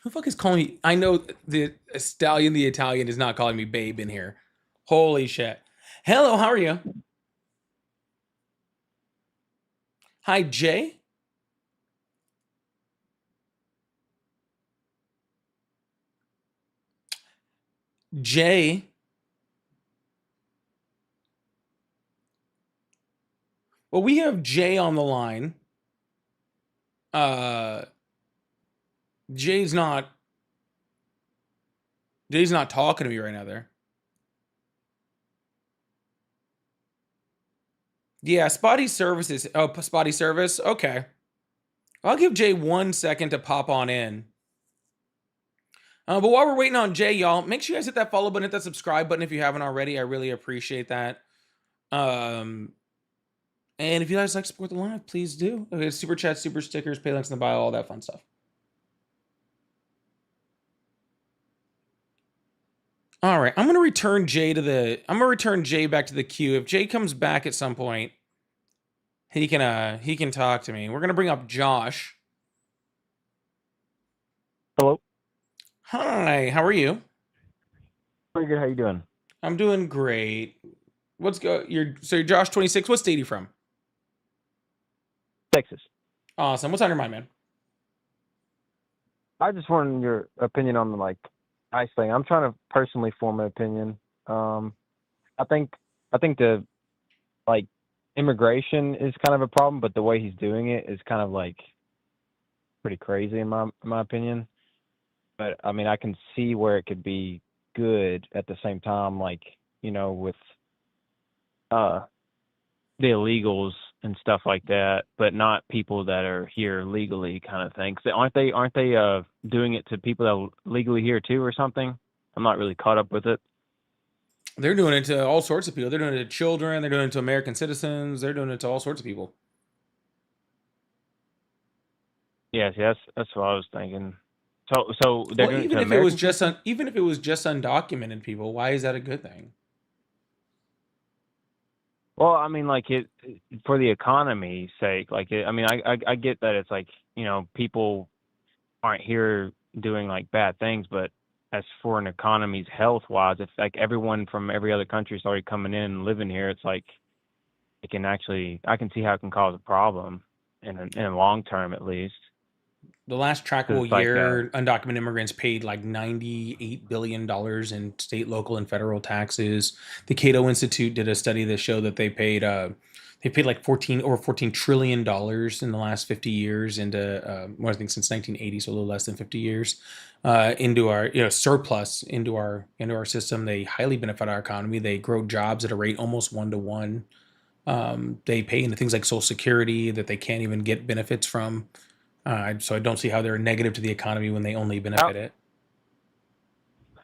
Who the fuck is calling me? I know the Stallion the Italian is not calling me babe in here. Holy shit. Hello, how are you? Hi, Jay. Jay. Well, we have Jay on the line. Jay's not talking to me right now there. Yeah, spotty services. Oh, spotty service. Okay. I'll give Jay 1 second to pop on in. But while we're waiting on Jay, y'all, make sure you guys hit that follow button, hit that subscribe button if you haven't already. I really appreciate that. And if you guys like to support the live, please do. Okay, super chat, super stickers, pay links in the bio, all that fun stuff. All right, I'm gonna return Jay back to the queue. If Jay comes back at some point, he can talk to me. We're gonna bring up Josh. Hello. Hi, how are you? Pretty good. How you doing? I'm doing great. You're Josh 26. What state are you from? Texas. Awesome. What's on your mind, man? I just wanted your opinion on the ICE thing. I'm trying to personally form an opinion. I think the immigration is kind of a problem, but the way he's doing it is kind of pretty crazy in my opinion. But I mean, I can see where it could be good at the same time, with the illegals and stuff like that, but not people that are here legally, kind of thing. 'Cause aren't they doing it to people that are legally here too, or something? I'm not really caught up with it. They're doing it to all sorts of people. They're doing it to children. They're doing it to American citizens. They're doing it to all sorts of people. Yeah, see, that's what I was thinking. So they're Well, doing it even to if it was American just people? even if it was just undocumented people, why is that a good thing? Well, I mean, like for the economy's sake, like I mean, I get that it's like, you know, people aren't here doing like bad things, but as for an economy's health wise, if like everyone from every other country started coming in and living here, it's like it can actually, I can see how it can cause a problem in a long term at least. The last 'Cause trackable it's like year, undocumented immigrants paid like $98 billion in state, local, and federal taxes. The Cato Institute did a study that showed that they paid like over $14 trillion in the last 50 years into more, I think, since 1980, so a little less than 50 years, into our surplus into our system. They highly benefit our economy. They grow jobs at a rate almost 1 to 1. They pay into things like Social Security that they can't even get benefits from. So I don't see how they're negative to the economy when they only benefit it.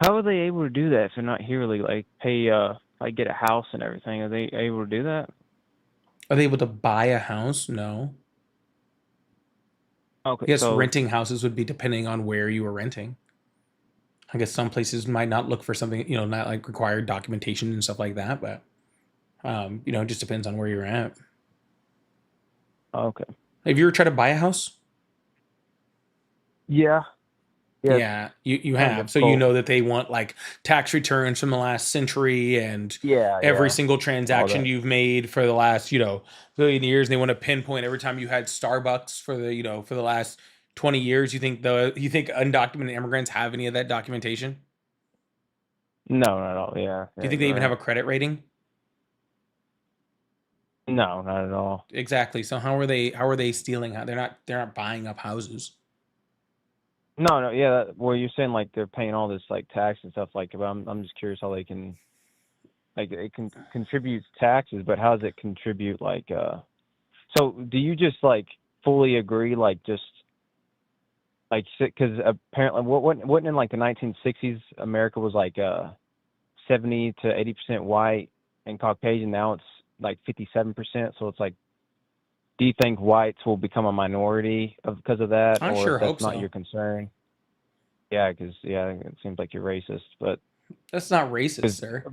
how are they able to do that if they're not here, like pay like get a house and everything? Are they able to do that? Are they able to buy a house? No. Okay, Yes, so renting houses would be depending on where you are renting. I guess some places might not look for something, not like required documentation and stuff like that, but it just depends on where you're at. okay, Have you ever tried to buy a house? yeah, Yeah, you kind have. of So you both. know that they want like tax returns from the last century and Yeah, every yeah, single all transaction that. you've made for the last, billion years. And they want to pinpoint every time you had Starbucks for the last 20 years. You think undocumented immigrants have any of that documentation? No, not at all. Yeah, Do you yeah, think they you're even have right. a credit rating? No, not at all. Exactly. So how are they stealing? They're not buying up houses. No, no, yeah. Well, you're saying like they're paying all this like tax and stuff like, but I'm just curious how they can like it can contribute taxes, but how does it contribute like So do you just like fully agree like just like because apparently what in like the 1960s America was like 70 to 80% white and Caucasian. Now it's like 57%. So it's like, do you think whites will become a minority because of that, I or if sure that's hope not so. your concern? Yeah, because it seems like you're racist, but That's not racist, 'cause, sir.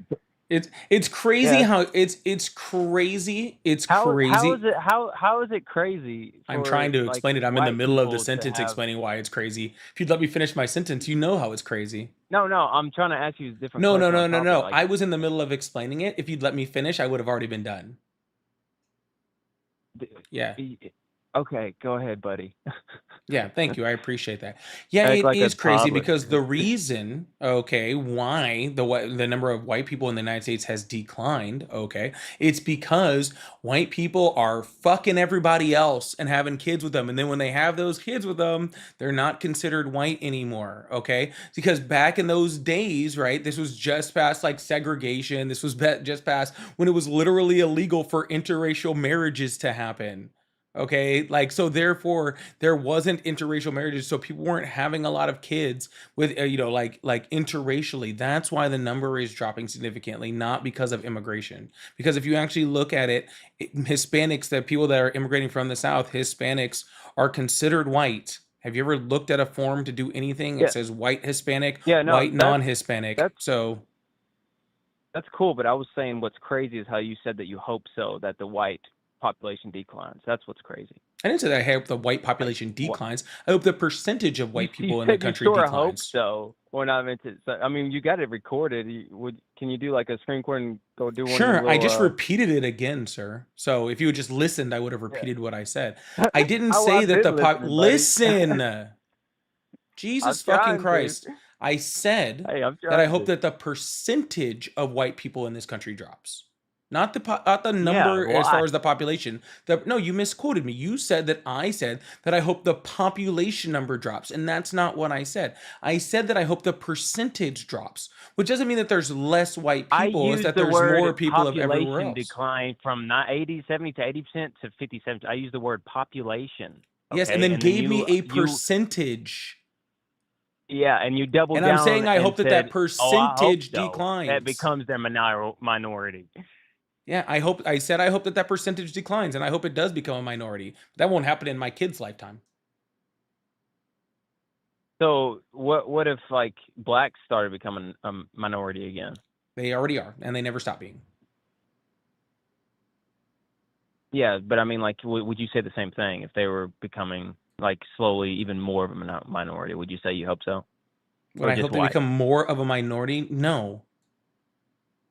It's crazy yeah, how it's crazy. It's how is crazy. it how is it crazy I'm for trying to like explain it. I'm in the white middle of the people to sentence have? explaining why it's crazy. If you'd let me finish my sentence, you know how it's crazy. No, no, I'm trying to ask you a different No, no, question on no, no, top of that. no. Like, I was in the middle of explaining it. If you'd let me finish, I would have already been done. Yeah. okay, go ahead, buddy. Yeah, thank you. I appreciate that. Yeah, Act it like a is crazy toddler. because the reason, okay, why the number of white people in the United States has declined, okay, it's because white people are fucking everybody else and having kids with them, and then when they have those kids with them, they're not considered white anymore, okay? Because back in those days, right, this was just past like segregation. This was just past when it was literally illegal for interracial marriages to happen. Okay, like so therefore there wasn't interracial marriages, so people weren't having a lot of kids with like interracially. That's why the number is dropping significantly, not because of immigration. Because if you actually look at it, Hispanics, the people that are immigrating from the South, Hispanics are considered white. Have you ever looked at a form to do anything? It Yeah, says white Hispanic, yeah, no, white non-Hispanic. that's So that's cool, but I was saying what's crazy is how you said that you hope so that the white population declines. That's what's crazy. I didn't say that I hope the white Like population what declines. I hope the percentage of white you people in the said you country sort of hope declines. so. When I meant to, so, I mean, you got it recorded. Can you do like a screen record and go do one of your Sure, I little just repeated it again, sir. So if you had just listened, I would have yeah. repeated what I said. I didn't say I've that been the pop. listening, buddy. Listen, I'm Jesus fucking trying, dude. Christ. I said Hey, I'm that I trying hope to. that the percentage of white people in this country drops. Not the Yeah, number as why? far as the population. No, you misquoted me. You said that I said that I hope the population number drops, and that's not what I said. I said that I hope the percentage drops, which doesn't mean that there's less white I people. It's used that the there's word more people of everywhere population else. decline from not 70 to 80% to 57. I used the word population. Yes, and Okay, then and then gave me you a you percentage. Yeah, and you double And down I'm saying I and hope that said, that "Oh, I hope percentage so." That declines. becomes their minority. Yeah, I hope that that percentage declines, and I hope it does become a minority. That won't happen in my kid's lifetime. So what if like blacks started becoming a minority again? They already are, and they never stop being. Yeah, but I mean, like, would you say the same thing if they were becoming like slowly even more of a minority? Would you say you hope so? Would Or I just hope they white? become more of a minority? No,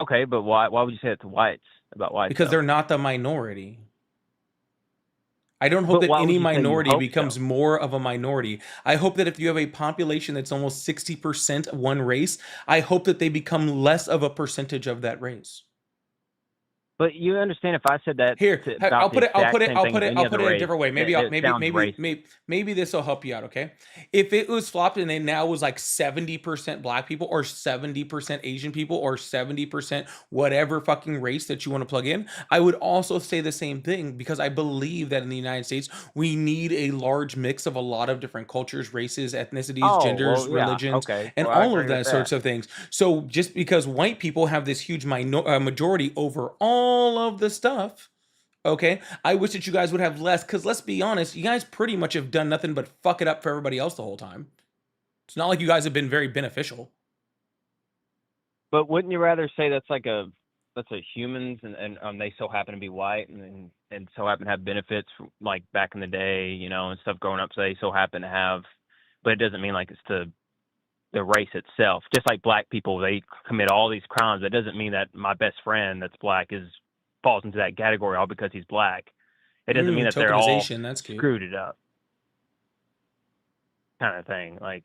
Okay, but why would you say it to whites about whites because though? they're not the minority. I don't hope But that why would any you say you minority hope becomes so? more of a minority. I hope that if you have a population that's almost 60% one race, I hope that they become less of a percentage of that race. But you understand if I said that Here, about the exact same thing as any I'll other put it a race, different way. that, that sounds racist. Maybe this will help you out. Okay, if it was flopped and it now was like 70% black people or 70% Asian people or 70% whatever fucking race that you want to plug in, I would also say the same thing because I believe that in the United States we need a large mix of a lot of different cultures, races, ethnicities, Oh, genders, well, yeah, religions, okay. and Well, I all of agree with that that. sorts of things. So just because white people have this huge majority over all of the stuff, okay, I wish that you guys would have less, because let's be honest, you guys pretty much have done nothing but fuck it up for everybody else the whole time. It's not like you guys have been very beneficial. But wouldn't you rather say that's a humans and they so happen to be white and so happen to have benefits from, like back in the day, you know, and stuff growing up, so they so happen to have, but it doesn't mean like it's the race itself. Just like black people, they commit all these crimes. That doesn't mean that my best friend that's black falls into that category all because he's black. It doesn't mean that they're all Tokenization, that's cute. screwed it up, kind of thing. Like,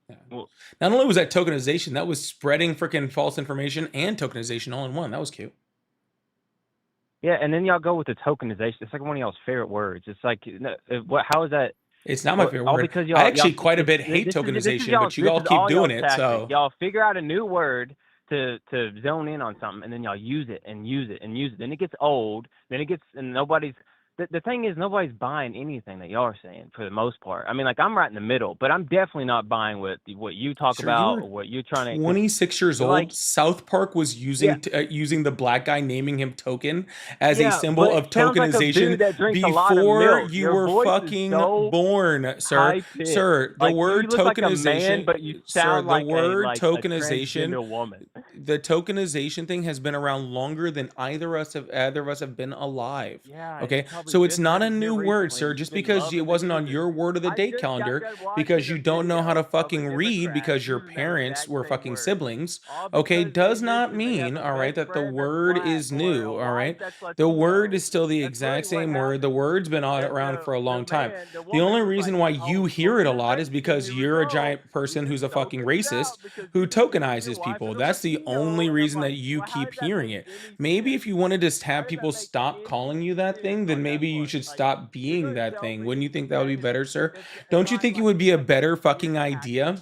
Yeah. well, Not only was that tokenization, that was spreading freaking false information and tokenization all in one. That was cute. yeah, and then y'all go with the tokenization. It's like one of y'all's favorite words. It's like, how is that? It's not my favorite All word. because I actually y'all quite a bit hate tokenization, but you all keep doing it. So y'all figure out a new word to zone in on something, and then y'all use it and use it and use it. Then it gets old. And nobody's. The thing is, nobody's buying anything that y'all are saying for the most part. I mean, like, I'm right in the middle, but I'm definitely not buying what you talk Sir, about you or what you're trying to. 26 years old. Like, South Park was using using the black guy naming him Token as a yeah, symbol but of it sounds like a tokenization dude that drinks a lot of before milk. you Your were voice is fucking so born, sir. high-pitched. Sir, the Like, word you look like a man, tokenization, but you sir, sound the like word a tokenization, transgender woman. the tokenization thing has been around longer than either of us have been alive. Yeah, Okay, so it's not a new word, sir. Just because it wasn't on your word of the day calendar, because you don't know how to fucking read because your parents were fucking siblings, okay, does not mean, all right, that the word is new, all right? The word is still the exact same word. The word's been around for a long time. The only reason why you hear it a lot is because you're a giant person who's a fucking racist who tokenizes people. That's the only reason that you keep hearing it. Maybe if you wanted to have people stop calling you that thing, then maybe you should stop being that thing. Wouldn't you think that would be better, sir? Don't you think it would be a better fucking idea?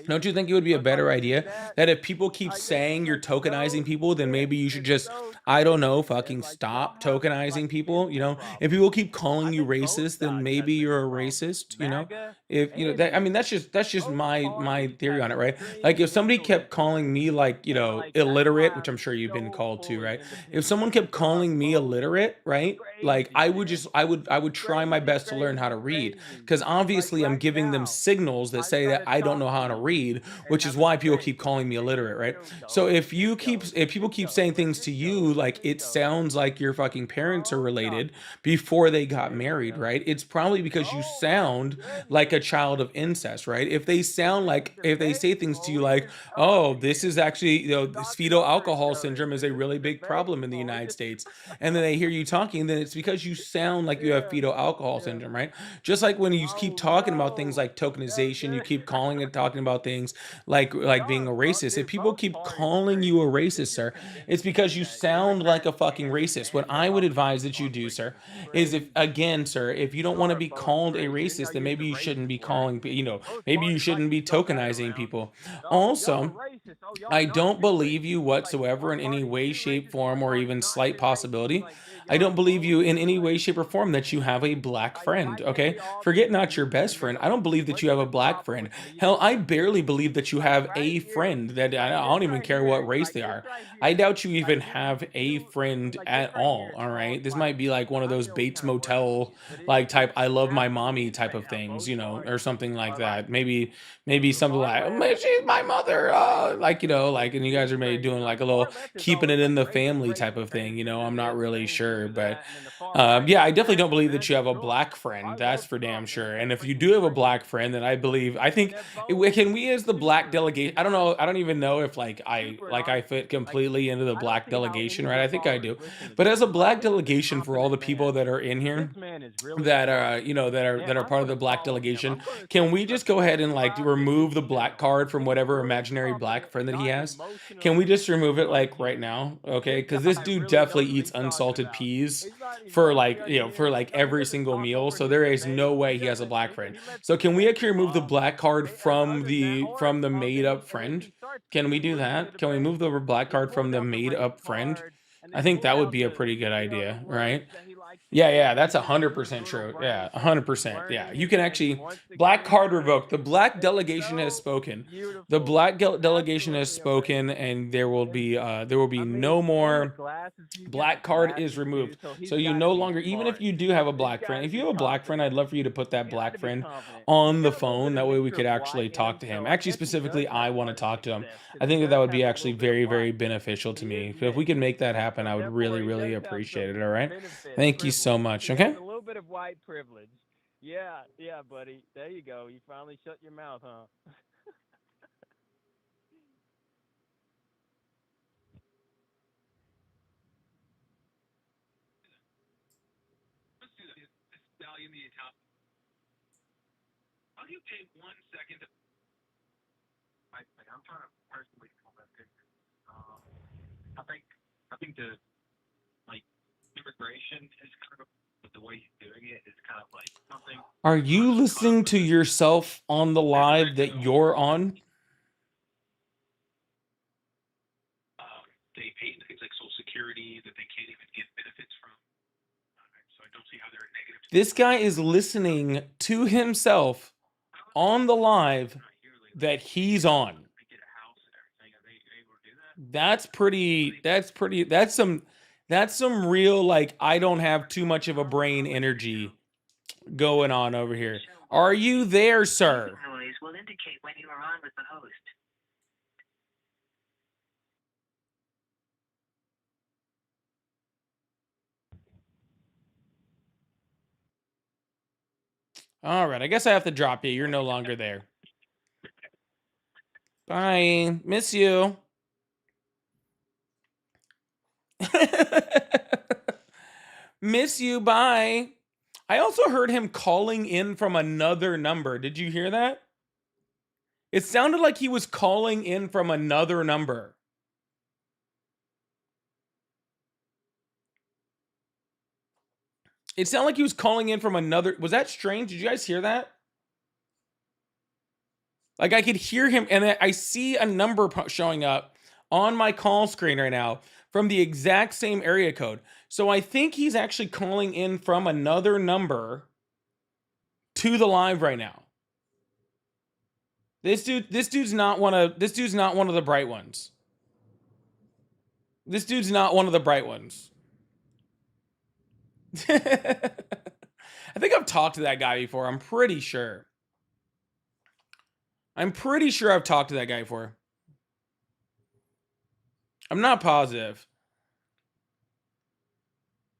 Don't you think it would be a better idea that if people keep saying you're tokenizing people, then maybe you should just, I don't know, fucking stop tokenizing people? You know, if people keep calling you racist, then maybe you're a racist, you know? If you know that, I mean, that's just my theory on it, right? Like if somebody kept calling me like, you know, illiterate, which I'm sure you've been called to, right? If someone kept calling me illiterate, right? Like I would try my best to learn how to read, because obviously I'm giving them signals that say that I don't know how to read, which is why people keep calling me illiterate, right? So if people keep saying things to you like it sounds like your fucking parents are related before they got married, right? It's probably because you sound like a child of incest, right? If they say things to you like, oh, this is actually, you know, this fetal alcohol syndrome is a really big problem in the United States, and then they hear you talking, then it's because you sound like you have fetal alcohol syndrome, right? Just like when you keep talking about things like tokenization, you keep talking about things like being a racist. If people keep calling you a racist, sir, it's because you sound like a fucking racist. What I would advise that you do, sir, is if you don't want to be called a racist, then maybe you shouldn't shouldn't be calling, maybe you shouldn't be tokenizing people. Also, I don't believe you whatsoever in any way, shape, form, or even slight possibility. I don't believe you in any way, shape, or form that you have a black friend, okay? Forget not your best friend. I don't believe that you have a black friend. Hell, I barely believe that you have a friend that I don't even care what race they are. I doubt you even have a friend at all, all right? This might be like one of those Bates Motel, like type, I love my mommy type of things, or something like that. Maybe something like, "Oh, she's my mother," like, like, and you guys are maybe doing like a little keeping it in the family type of thing. I'm not really sure, but yeah, I definitely don't believe that you have a black friend. That's for damn sure. And if you do have a black friend, then I think, can we as the black delegation, I don't know, I don't even know if I fit completely into the black delegation, right? I think I do. But as a black delegation, for all the people that are in here that are that are part of the black delegation, can we just go ahead and like remove the black card from whatever imaginary black friend that he has? Can we just remove it like right now? Okay, because this dude definitely eats unsalted peas for like for like every single meal, so there is no way he has a black friend. So can we actually remove the black card from the made up friend? Can we do that? Can we move the black card from the made up friend? I think that would be a pretty good idea, right? Yeah, that's 100% true. Yeah, 100%. Yeah, you can actually black card revoked. The black delegation has spoken. The black delegation has spoken, and there will be no more. Black card is removed. So you no longer, even if you do have a black friend, if you have a black friend, I'd love for you to put that black friend on the phone. That way we could actually talk to him. Actually, specifically, I want to talk to him. I think that would be actually very, very beneficial to me. So if we can make that happen, I would really, really appreciate it. All right. Thank you so much. Okay. A little bit of white privilege. Yeah, buddy. There you go. You finally shut your mouth, huh? How do you take 1 second? I'm trying to personally call that picture. I think the like immigration is kind of, but the way he's doing it is kind of like something. Are you listening to yourself on the live that you're on? They pay things like Social Security that they can't even get benefits from. So I don't see how they're negative. This guy is listening to himself on the live that he's on. That's some real, like, I don't have too much of a brain energy going on over here. Are you there, sir? Noise will indicate when you are on with the host. All right, I guess I have to drop you. You're no longer there. Bye. Miss you. Miss you. Bye. I also heard him calling in from another number. Did you hear that? It sounded like he was calling in from another number. It sounded like he was calling in from another. Was that strange? Did you guys hear that? Like, I could hear him, and I see a number showing up on my call screen right now from the exact same area code. So I think he's actually calling in from another number to the live right now. This dude's not one of the bright ones. This dude's not one of the bright ones. I think I've talked to that guy before. I'm pretty sure I've talked to that guy before. I'm not positive.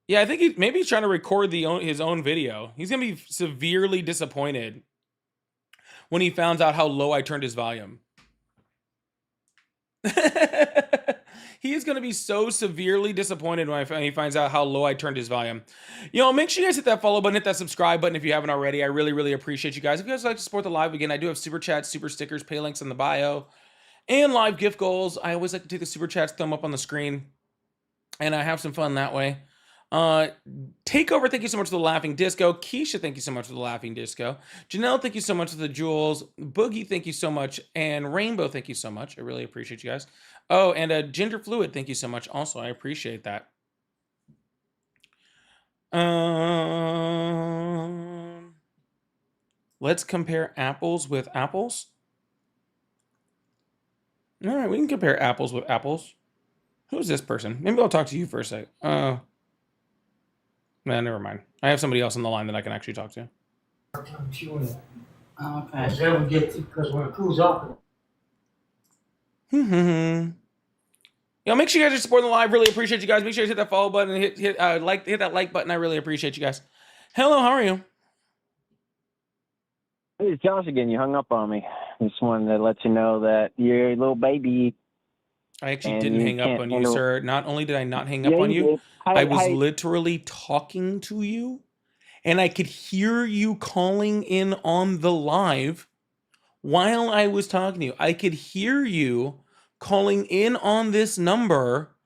Yeah, I think maybe he's trying to record his own video. He's going to be severely disappointed when he finds out how low I turned his volume. He is going to be so severely disappointed when he finds out how low I turned his volume. Make sure you guys hit that follow button, hit that subscribe button if you haven't already. I really, really appreciate you guys. If you guys like to support the live, again, I do have super chats, super stickers, pay links in the bio, and live gift goals. I always like to take the super chats, thumb up on the screen, and I have some fun that way. Takeover, thank you so much for the laughing disco. Keisha, thank you so much for the laughing disco. Janelle, thank you so much for the jewels. Boogie, thank you so much. And Rainbow, thank you so much. I really appreciate you guys. Oh, and Gender Fluid, thank you so much. Also, I appreciate that. Let's compare apples with apples. All right, we can compare apples with apples. Who's this person? Maybe I'll talk to you for a sec. Man, never mind. I have somebody else on the line that I can actually talk to. Okay. Because when it cools off. Yo, make sure you guys are supporting the live. Really appreciate you guys. Make sure you hit that follow button and hit that like button. I really appreciate you guys. Hello, how are you? Hey, it's Josh again. You hung up on me. Just wanted to let you know that you're a little baby. I actually didn't hang up on you, sir. Not only did I not hang up on you, did. I was literally talking to you, and I could hear you calling in on the live while I was talking to you. I could hear you calling in on this number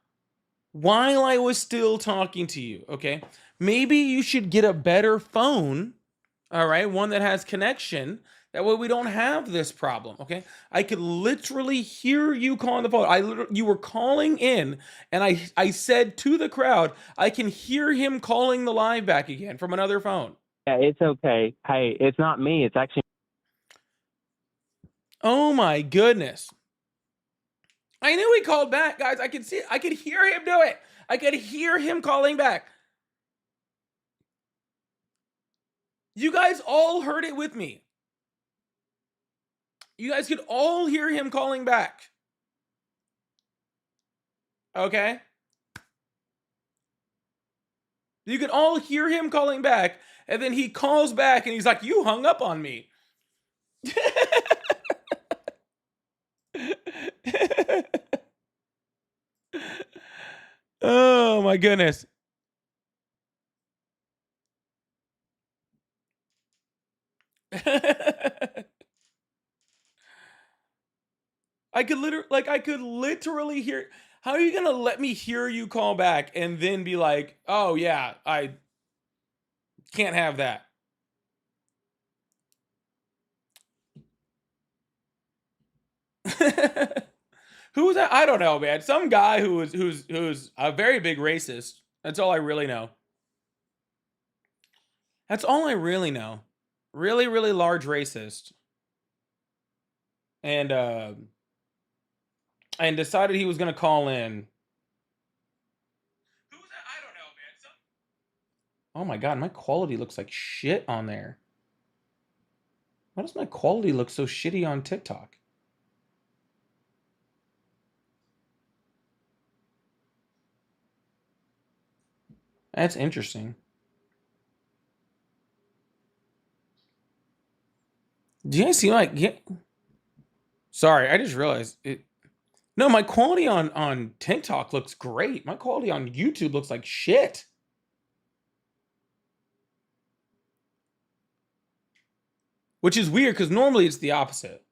while I was still talking to you, okay? Maybe you should get a better phone, all right? One that has connection. That way we don't have this problem, okay? I could literally hear you calling the phone. You were calling in, and I said to the crowd, I can hear him calling the live back again from another phone. Yeah, it's okay. Hey, it's not me. It's actually... Oh my goodness. I knew he called back, guys. I could see it. I could hear him do it. I could hear him calling back. You guys all heard it with me. You guys could all hear him calling back. Okay? You could all hear him calling back, and then he calls back, and he's like, you hung up on me. Oh, my goodness. I could literally hear. How are you gonna let me hear you call back and then be like, oh yeah, I can't have that. Who was that? I don't know, man. Some guy who's a very big racist. That's all I really know. That's all I really know. Really, really large racist. And decided he was gonna call in. Who was that? I don't know, man. Oh my god, my quality looks like shit on there. Why does my quality look so shitty on TikTok? That's interesting. Do you guys see Sorry, I just realized it. No, my quality on TikTok looks great. My quality on YouTube looks like shit. Which is weird because normally it's the opposite.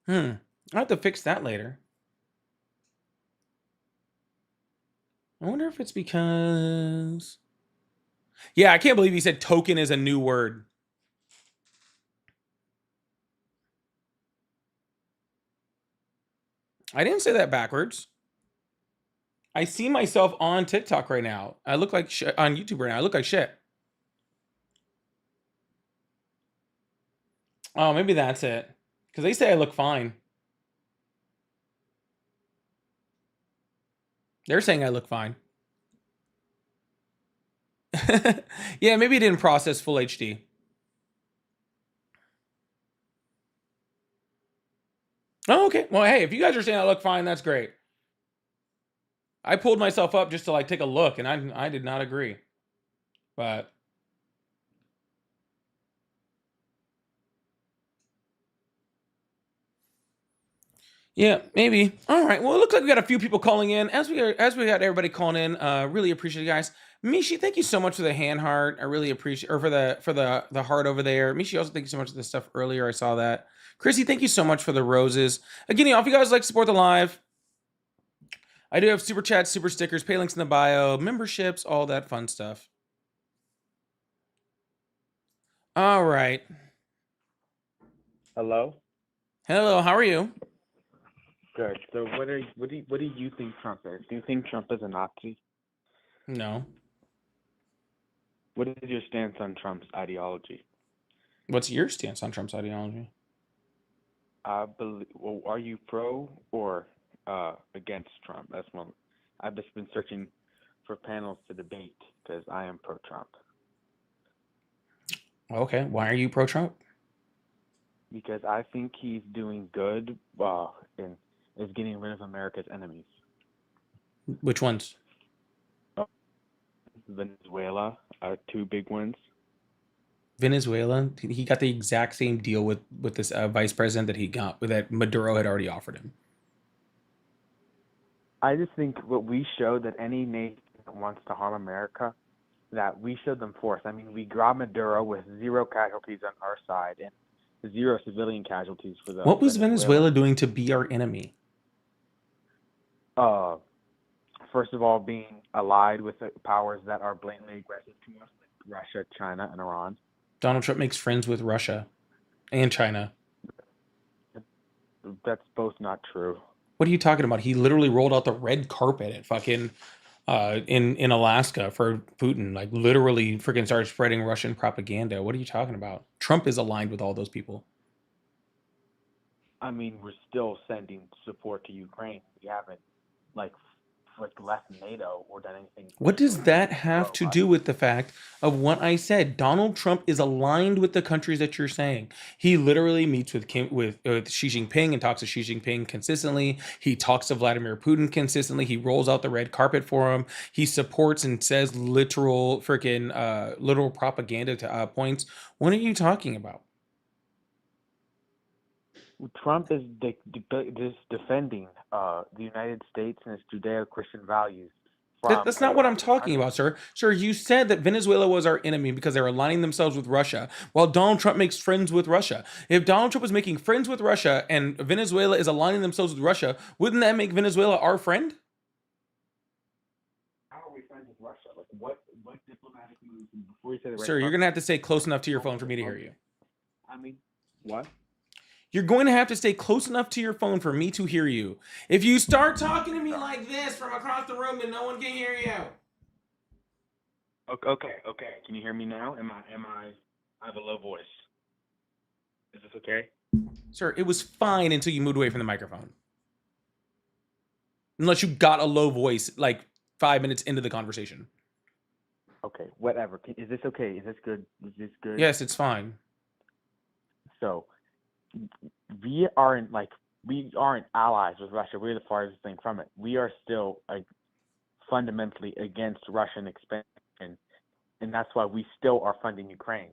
I have to fix that later. I wonder if it's because... Yeah, I can't believe he said token is a new word. I didn't say that backwards. I see myself on TikTok right now. I look like shit on YouTube right now. I look like shit. Oh, maybe that's it. Because they say I look fine. They're saying I look fine. Yeah, maybe it didn't process full HD. Oh, okay. Well, hey, if you guys are saying I look fine, that's great. I pulled myself up just to like take a look, and I did not agree. But yeah, maybe. All right. Well, it looks like we got a few people calling in. As we got everybody calling in, really appreciate you guys. Mishi, thank you so much for the hand heart. I really appreciate, or for the heart over there. Mishi, also thank you so much for the stuff earlier. I saw that. Chrissy, thank you so much for the roses. Again, y'all, if you guys like to support the live, I do have super chats, super stickers, pay links in the bio, memberships, all that fun stuff. All right. Hello. Hello, how are you? Good. So what do you think Trump is? Do you think Trump is a Nazi? No. What is your stance on Trump's ideology? What's your stance on Trump's ideology? Well, are you pro or against Trump? That's one. I've just been searching for panels to debate because I am pro-Trump. Okay, why are you pro-Trump? Because I think he's doing good and is getting rid of America's enemies. Which ones? Venezuela, two big ones. Venezuela, he got the exact same deal with this vice president that he got, that Maduro had already offered him. I just think what we show that any nation that wants to harm America, that we showed them force. I mean, we grabbed Maduro with 0 casualties on our side and 0 civilian casualties for the. What was Venezuela doing to be our enemy? First of all, being allied with the powers that are blatantly aggressive to us, like Russia, China, and Iran. Donald Trump makes friends with Russia and China. That's both not true. What are you talking about? He literally rolled out the red carpet at fucking in Alaska for Putin. Like literally freaking started spreading Russian propaganda. What are you talking about? Trump is aligned with all those people. I mean, we're still sending support to Ukraine. We haven't left NATO or done anything. What does that have to do with the fact of what I said? Donald Trump is aligned with the countries that you're saying. He literally meets with Xi Jinping and talks to Xi Jinping consistently. He talks to Vladimir Putin consistently. He rolls out the red carpet for him. He supports and says literal propaganda to points. What are you talking about? Trump is defending the United States and its Judeo-Christian values. That's not what I'm talking about, sir. Sir, you said that Venezuela was our enemy because they're aligning themselves with Russia, while Donald Trump makes friends with Russia. If Donald Trump was making friends with Russia and Venezuela is aligning themselves with Russia, wouldn't that make Venezuela our friend? How are we friends with Russia? Like what diplomatic moves before you say the Sir, you're gonna have to stay close enough to your phone for me to hear you. I mean, what? You're going to have to stay close enough to your phone for me to hear you. If you start talking to me like this from across the room, then no one can hear you. Okay. Can you hear me now? I have a low voice. Is this okay? Sir, it was fine until you moved away from the microphone. Unless you got a low voice like 5 minutes into the conversation. Okay, whatever. Is this okay? Is this good? Yes, it's fine. So, we aren't allies with Russia. We're the farthest thing from it. We are still fundamentally against Russian expansion, and that's why we still are funding Ukraine.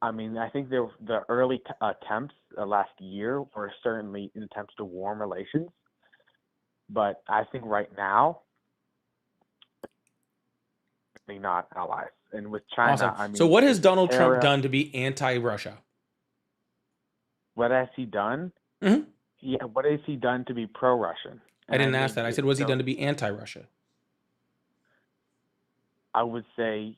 I mean, I think the early attempts last year were certainly attempts to warm relations, but I think right now we're not allies. And with China, Awesome. I mean, so what has Donald Trump done to be anti-Russia? What has he done? Mm-hmm. Yeah, what has he done to be pro-Russian? I didn't ask that. I said, what's he done to be anti-Russia? I would say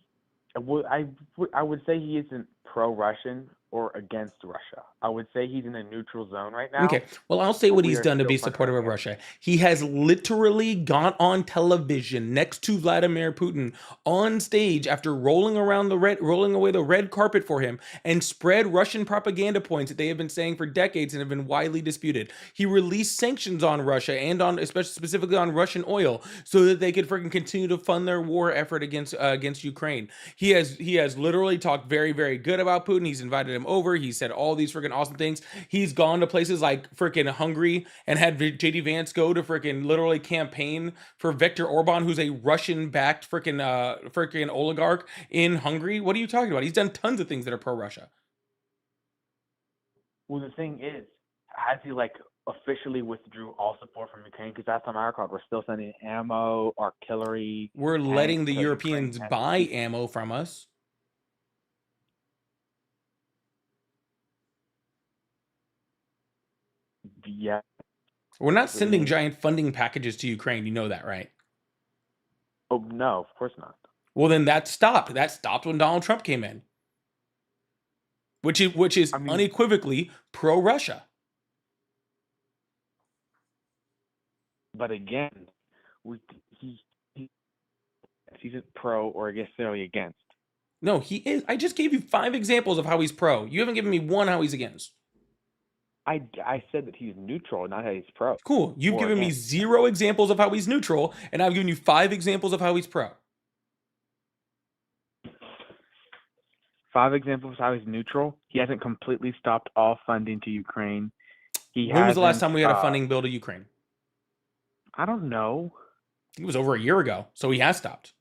he isn't pro-Russian or against Russia. I would say he's in a neutral zone right now. Okay, well, I'll say what he's done to be supportive of Russia. He has literally gone on television next to Vladimir Putin on stage after rolling away the red carpet for him and spread Russian propaganda points that they have been saying for decades and have been widely disputed. He released sanctions on Russia and specifically on Russian oil so that they could freaking continue to fund their war effort against Ukraine. He has literally talked very, very good about Putin. He's invited him over. He said all these freaking awesome things. He's gone to places like freaking Hungary and had JD Vance go to freaking literally campaign for Viktor Orban, who's a Russian-backed freaking oligarch in Hungary. What are you talking about? He's done tons of things that are pro-Russia. Well, the thing is, has he officially withdrew all support from Ukraine, because last time I recall, we're still sending ammo, artillery. We're tanks letting the to Ukraine Europeans as we buy speak. ammo from us. Yeah. We're not What do you sending mean? giant funding packages to Ukraine. You know that, right? Oh no, of course not. Well, then that stopped. That stopped when Donald Trump came in, which is I mean, unequivocally pro-Russia. but again, he isn't pro or necessarily against. No, he is. I just gave you 5 examples of how he's pro. You haven't given me one how he's against. I said that he's neutral, not that he's pro. Cool. You've Or given me against. 0 examples of how he's neutral, and I've given you 5 examples of how he's pro. 5 examples of how he's neutral. He hasn't completely stopped all funding to Ukraine. When was the last time we had a funding bill to Ukraine? I don't know. I think it was over a year ago, so he has stopped.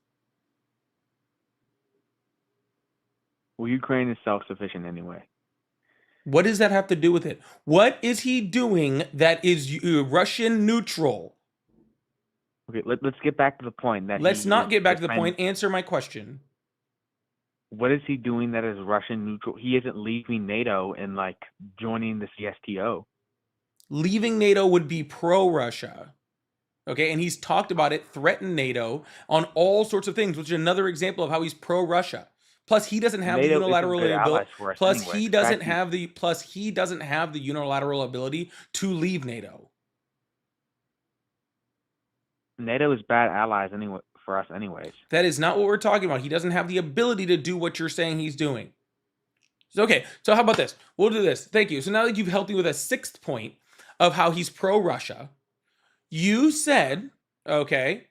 Well, Ukraine is self-sufficient anyway. What does that have to do with it? What is he doing that is Russian neutral? Okay, let's get back to the point. Let's not get back to the point. Answer my question. What is he doing that is Russian neutral? He isn't leaving NATO and like joining the CSTO. Leaving NATO would be pro-Russia. Okay, and he's talked about it, threatened NATO on all sorts of things, which is another example of how he's pro-Russia. Plus, he doesn't have NATO the unilateral isn't good ability. allies for us Plus, anyway. he The doesn't fact have the. Plus, he doesn't have the unilateral ability to leave NATO. NATO is bad allies anyway for us anyways. That is not what we're talking about. He doesn't have the ability to do what you're saying he's doing. So, okay, so how about this? We'll do this. Thank you. So now that you've helped me with a 6th point of how he's pro-Russia, you said, okay,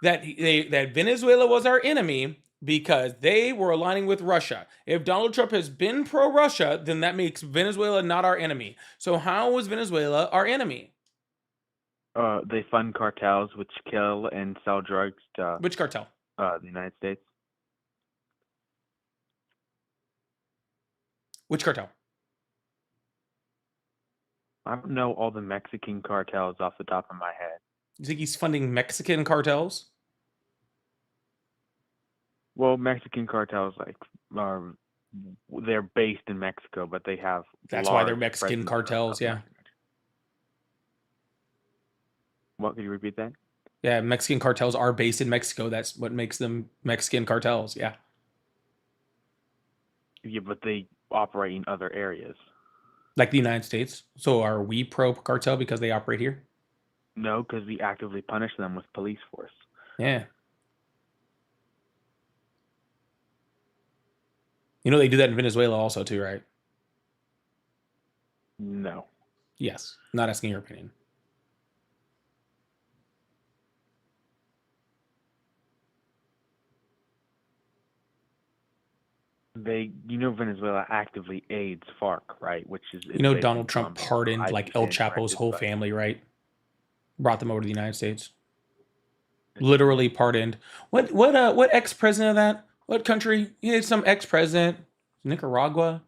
that that Venezuela was our enemy because they were aligning with Russia. If Donald Trump has been pro-Russia, then that makes Venezuela not our enemy. So how was Venezuela our enemy? They fund cartels which kill and sell drugs to Which cartel? the United States. Which cartel? I don't know all the Mexican cartels off the top of my head. You think he's funding Mexican cartels? Well, Mexican cartels they're based in Mexico, but they have That's why they're large Mexican presence cartels, of yeah. Mexico. What, could you repeat that? Yeah, Mexican cartels are based in Mexico. That's what makes them Mexican cartels, yeah. Yeah, but they operate in other areas. Like the United States. So are we pro-cartel because they operate here? No, because we actively punish them with police force. Yeah. You know they do that in Venezuela also too, right? No. Yes. Not asking your opinion. Venezuela actively aids FARC, right? Which is You know Donald Trump pardoned like El Chapo's whole family, right? Brought them over to the United States. Literally pardoned. What ex-president of that? What country? He had some ex-president. Nicaragua?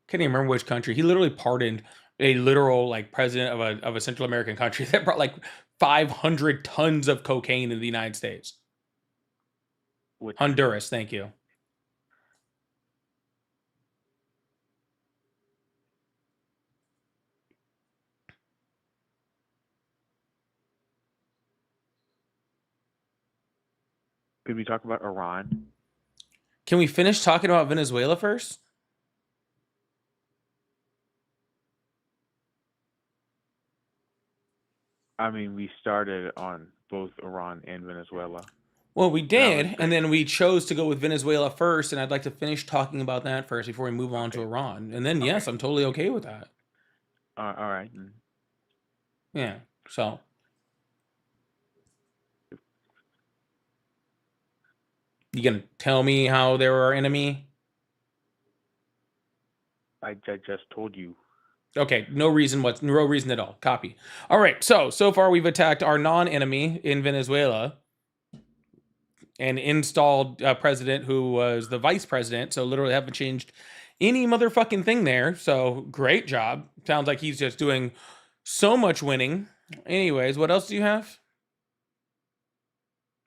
Can't even remember which country. He literally pardoned a literal like president of a Central American country that brought like 500 tons of cocaine in the United States. Honduras, thank you. Could we talk about Iran? Can we finish talking about Venezuela first? I mean, we started on both Iran and Venezuela. Well, we did, and then we chose to go with Venezuela first, and I'd like to finish talking about that first before we move on to Iran. And then, yes, I'm totally okay with that. All right. Yeah, so. You gonna tell me how they were our enemy? I just told you. Okay, no reason at all. Copy. All right, so far we've attacked our non-enemy in Venezuela and installed a president who was the vice president, so literally haven't changed any motherfucking thing there. So great job. Sounds like he's just doing So much winning. Anyways, what else do you have?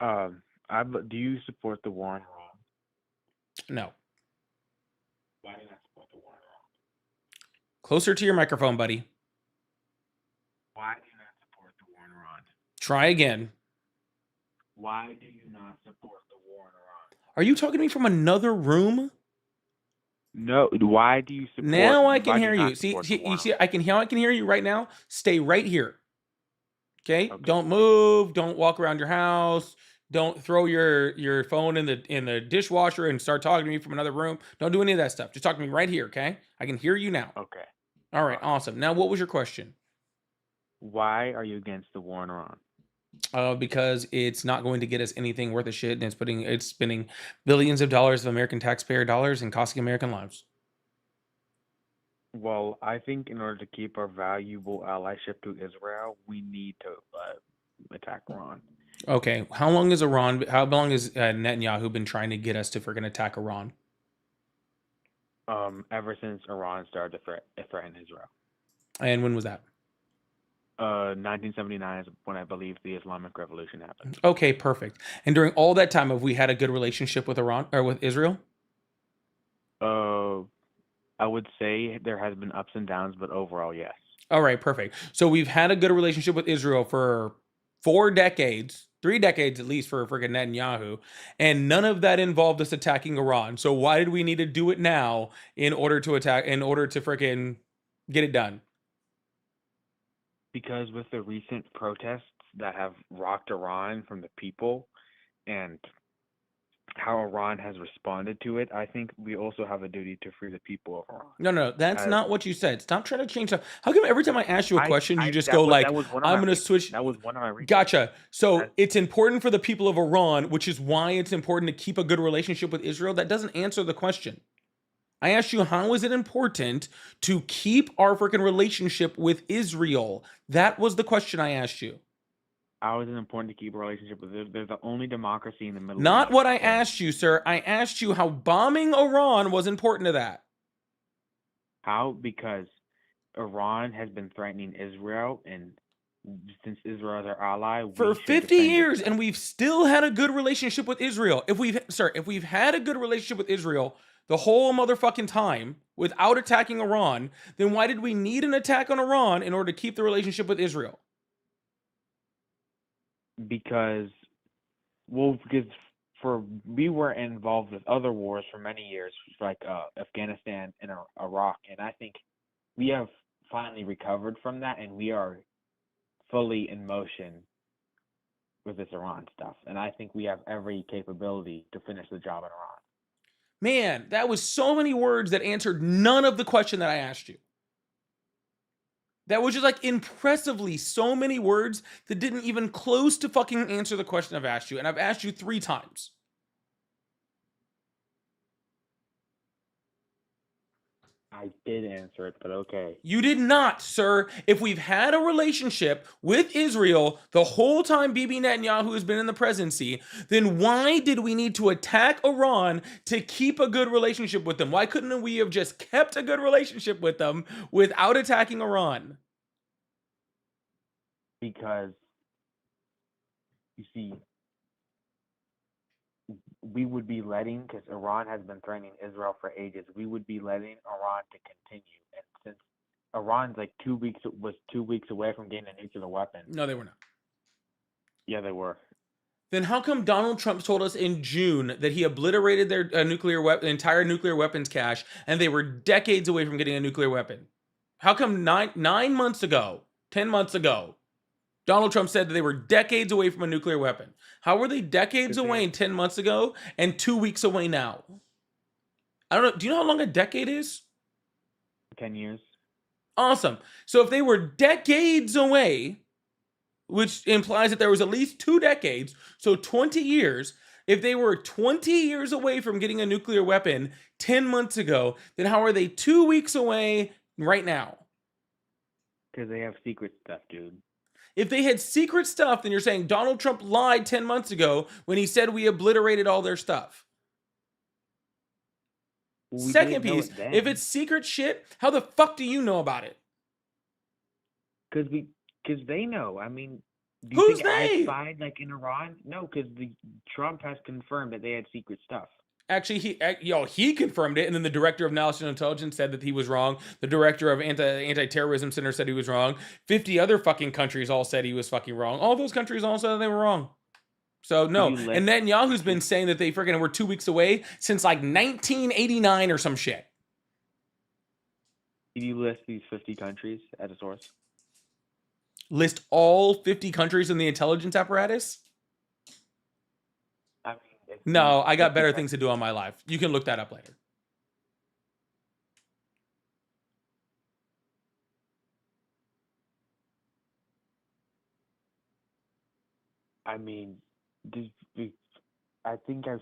Do you support the war in Iran? No. Why do you not support the war in Iran? Closer to your microphone, buddy. Why do you not support the war in Iran? Try again. Why do you not support the war in Iran? Are you talking to me from another room? No. Why do you support? Now I can why do hear not you. See, support the war you in see, Iran? I can hear you right now. Stay right here. Okay? Okay. Don't move. Don't walk around your house. Don't throw your phone in the dishwasher and start talking to me from another room. Don't do any of that stuff. Just talk to me right here, okay? I can hear you now. Okay. All right, awesome. Now, what was your question? Why are you against the war in Iran? Because it's not going to get us anything worth a shit, and it's spending billions of dollars of American taxpayer dollars and costing American lives. Well, I think in order to keep our valuable allyship to Israel, we need to attack Iran. Okay, how long has Netanyahu been trying to get us to freaking attack Iran? Ever since Iran started to threaten Israel. And when was that? 1979 is when I believe the Islamic Revolution happened. Okay, perfect. And during all that time, have we had a good relationship with Iran or with Israel? I would say there has been ups and downs, but overall, yes. All right, perfect. So we've had a good relationship with Israel for 4 decades, 3 decades at least for freaking Netanyahu, and none of that involved us attacking Iran. So why did we need to do it now in order to freaking get it done? Because with the recent protests that have rocked Iran from the people and how Iran has responded to it, I think we also have a duty to free the people of Iran. No, that's not what you said. Stop trying to change stuff. How come every time I ask you a question, you just go like, I'm going to switch? That was one of my reasons. Gotcha. So it's important for the people of Iran, which is why it's important to keep a good relationship with Israel. That doesn't answer the question. I asked you, how is it important to keep our freaking relationship with Israel? That was the question I asked you. How is it important to keep a relationship with Israel? They're the only democracy in the Middle East. Not what I asked you, sir. I asked you how bombing Iran was important to that. How? Because Iran has been threatening Israel, and since Israel is our ally, for 50 years, and we've still had a good relationship with Israel. If we've had a good relationship with Israel the whole motherfucking time without attacking Iran, then why did we need an attack on Iran in order to keep the relationship with Israel? Because we were involved with other wars for many years, like Afghanistan and Iraq, and I think we have finally recovered from that, and we are fully in motion with this Iran stuff, and I think we have every capability to finish the job in Iran. Man, that was so many words that answered none of the question that I asked you. That was just like impressively so many words that didn't even close to fucking answer the question I've asked you. And I've asked you 3 times. I did answer it, but okay. You did not, sir. If we've had a relationship with Israel the whole time Bibi Netanyahu has been in the presidency, then why did we need to attack Iran to keep a good relationship with them? Why couldn't we have just kept a good relationship with them without attacking Iran? Because, you see, we would be letting, because Iran has been threatening Israel for ages, we would be letting Iran to continue. And since Iran's like 2 weeks away from getting a nuclear weapon. No, they were not. Yeah, they were. Then how come Donald Trump told us in June that he obliterated their entire nuclear weapons cache, and they were decades away from getting a nuclear weapon? How come 9 months ago, 10 months ago, Donald Trump said that they were decades away from a nuclear weapon? How were they decades away 10 months ago and 2 weeks away now? I don't know. Do you know how long a decade is? 10 years. Awesome. So if they were decades away, which implies that there was at least 2 decades, so 20 years, if they were 20 years away from getting a nuclear weapon 10 months ago, then how are they 2 weeks away right now? Because they have secret stuff, dude. If they had secret stuff, then you're saying Donald Trump lied 10 months ago when he said we obliterated all their stuff. Second piece, if it's secret shit, how the fuck do you know about it? Because they know. I mean, do you Who's think I they? spied like in Iran? No, because Trump has confirmed that they had secret stuff. Actually, he confirmed it, and then the director of national intelligence said that he was wrong. The director of anti-terrorism center said he was wrong. 50 other fucking countries all said he was fucking wrong. All those countries all said they were wrong. So no, and Netanyahu's been saying that they freaking were 2 weeks away since like 1989 or some shit. Did you list these 50 countries as a source? List all 50 countries in the intelligence apparatus? I mean, No, I got better things to do on my life. You can look that up later. I mean, I think and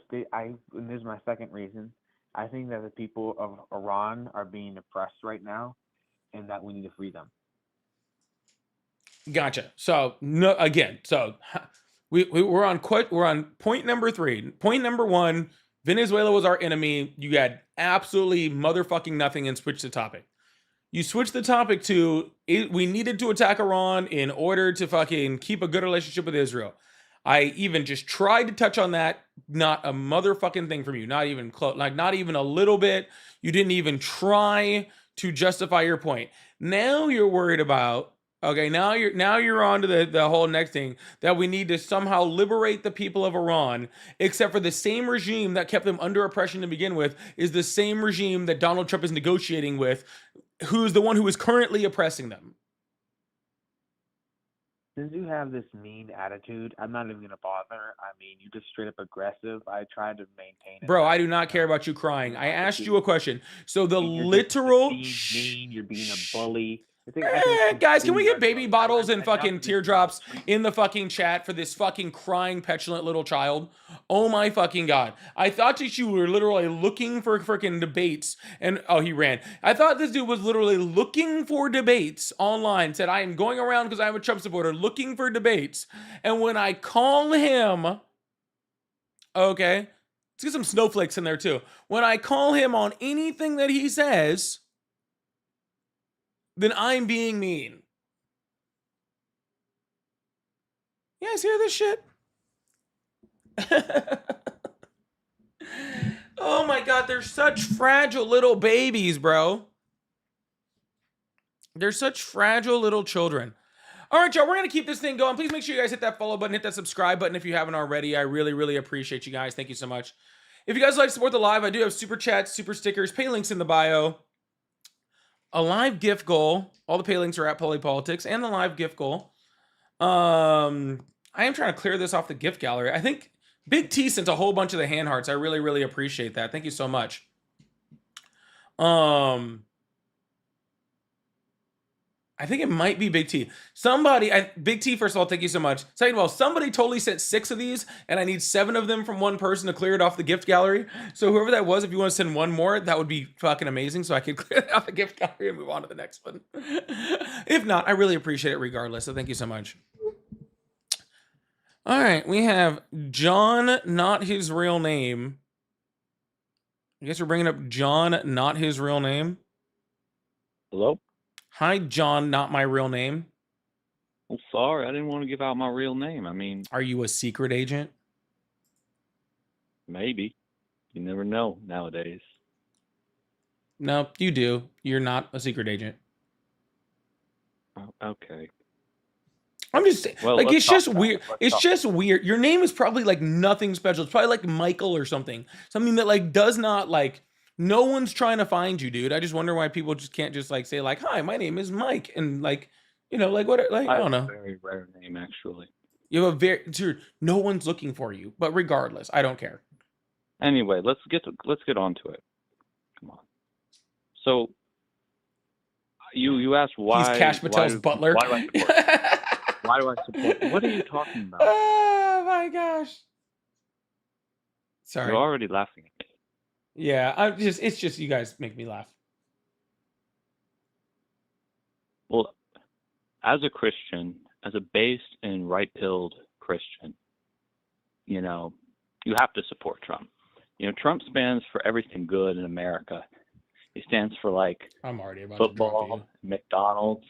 this is my second reason. I think that the people of Iran are being oppressed right now, and that we need to free them. Gotcha. So no, again, so we're on point number 3. Point number 1: Venezuela was our enemy. You had absolutely motherfucking nothing and switched the topic. You switched the topic to we needed to attack Iran in order to fucking keep a good relationship with Israel. I even just tried to touch on that. Not a motherfucking thing from you. Not even close. Like not even a little bit. You didn't even try to justify your point. Now you're worried about. Okay, now you're on to the whole next thing that we need to somehow liberate the people of Iran, except for the same regime that kept them under oppression to begin with is the same regime that Donald Trump is negotiating with, who's the one who is currently oppressing them. Since you have this mean attitude, I'm not even gonna bother. I mean, you just straight up aggressive. I try to maintain it. Bro, I do not care about you crying. I asked you a question. So the literal being mean, you're being a bully. Guys, can we get baby bottles and fucking teardrops in the fucking chat for this fucking crying, petulant little child? Oh my fucking god. I thought that you were literally looking for freaking debates. And, oh, he ran. I thought this dude was literally looking for debates online. Said, I am going around because I'm a Trump supporter looking for debates. And when I call him, okay, let's get some snowflakes in there too. When I call him on anything that he says, then I'm being mean. You guys hear this shit? Oh my god, they're such fragile little babies, bro. They're such fragile little children. All right, y'all, we're going to keep this thing going. Please make sure you guys hit that follow button, hit that subscribe button if you haven't already. I really, really appreciate you guys. Thank you so much. If you guys like to support the live, I do have super chats, super stickers, pay links in the bio. A live gift goal. All the pay links are at PolyPolitics and the live gift goal. I am trying to clear this off the gift gallery. I think Big T sent a whole bunch of the hand hearts. I really, really appreciate that. Thank you so much. I think it might be Big T. Big T, first of all, thank you so much. Second of all, somebody totally sent 6 of these, and I need 7 of them from one person to clear it off the gift gallery. So whoever that was, if you want to send one more, that would be fucking amazing, so I can clear it off the gift gallery and move on to the next one. If not, I really appreciate it regardless, so thank you so much. All right, we have John, not his real name. I guess we're bringing up John, not his real name. Hello? Hi, John, not my real name. Well, sorry, I didn't want to give out my real name. I mean, are you a secret agent? Maybe. You never know nowadays. No, you do. You're not a secret agent. Okay. I'm just saying, well, like, it's just weird. It's just weird. Your name is probably like nothing special. It's probably like Michael or something. Something that like does not like, no one's trying to find you, dude. I just wonder why people just can't just like say like, hi, my name is Mike. And like, you know, like what, like, I don't know. I have a very rare name, actually. You have a dude, no one's looking for you, but regardless, I don't care. Anyway, let's get on to it. Come on. So you asked why. He's Kash Patel's butler. Why do I support? Why do I support? What are you talking about? Oh my gosh. Sorry. You're already laughing at me. Yeah, it's just you guys make me laugh. Well, as a Christian, as a based and right-pilled Christian, you know, you have to support Trump. You know, Trump stands for everything good in America. He stands for like I'm already about football, to McDonald's.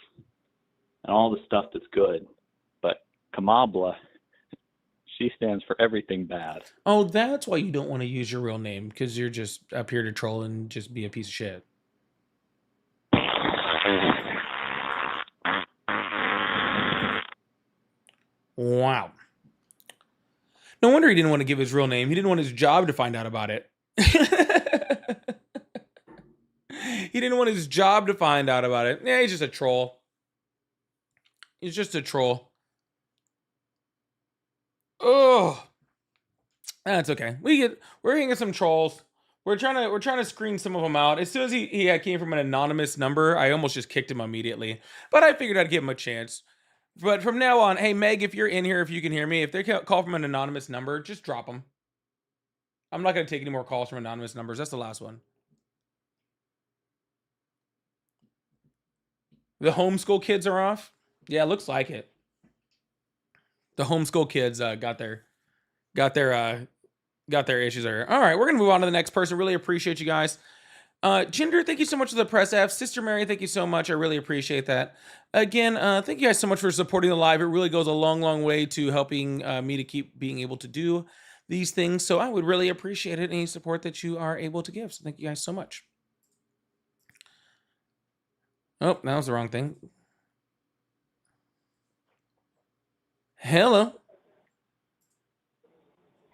and all the stuff that's good. But Kamala, she stands for everything bad. Oh, that's why you don't want to use your real name, because you're just up here to troll and just be a piece of shit. Wow. No wonder he didn't want to give his real name. He didn't want his job to find out about it. He didn't want his job to find out about it. Yeah, he's just a troll. He's just a troll. Oh, that's okay. We're gonna get some trolls. We're trying to screen some of them out. As soon as he came from an anonymous number, I almost just kicked him immediately. But I figured I'd give him a chance. But from now on, hey Meg, if you're in here, if you can hear me, if they call from an anonymous number, just drop them. I'm not gonna take any more calls from anonymous numbers. That's the last one. The homeschool kids are off. Yeah, looks like it. The homeschool kids got their issues there. All right, we're gonna move on to the next person. Really appreciate you guys. Jinder, thank you so much for the press F. Sister Mary, thank you so much. I really appreciate that. Again, thank you guys so much for supporting the live. It really goes a long, long way to helping me to keep being able to do these things. So I would really appreciate it, any support that you are able to give. So thank you guys so much. Oh, that was the wrong thing. Hello.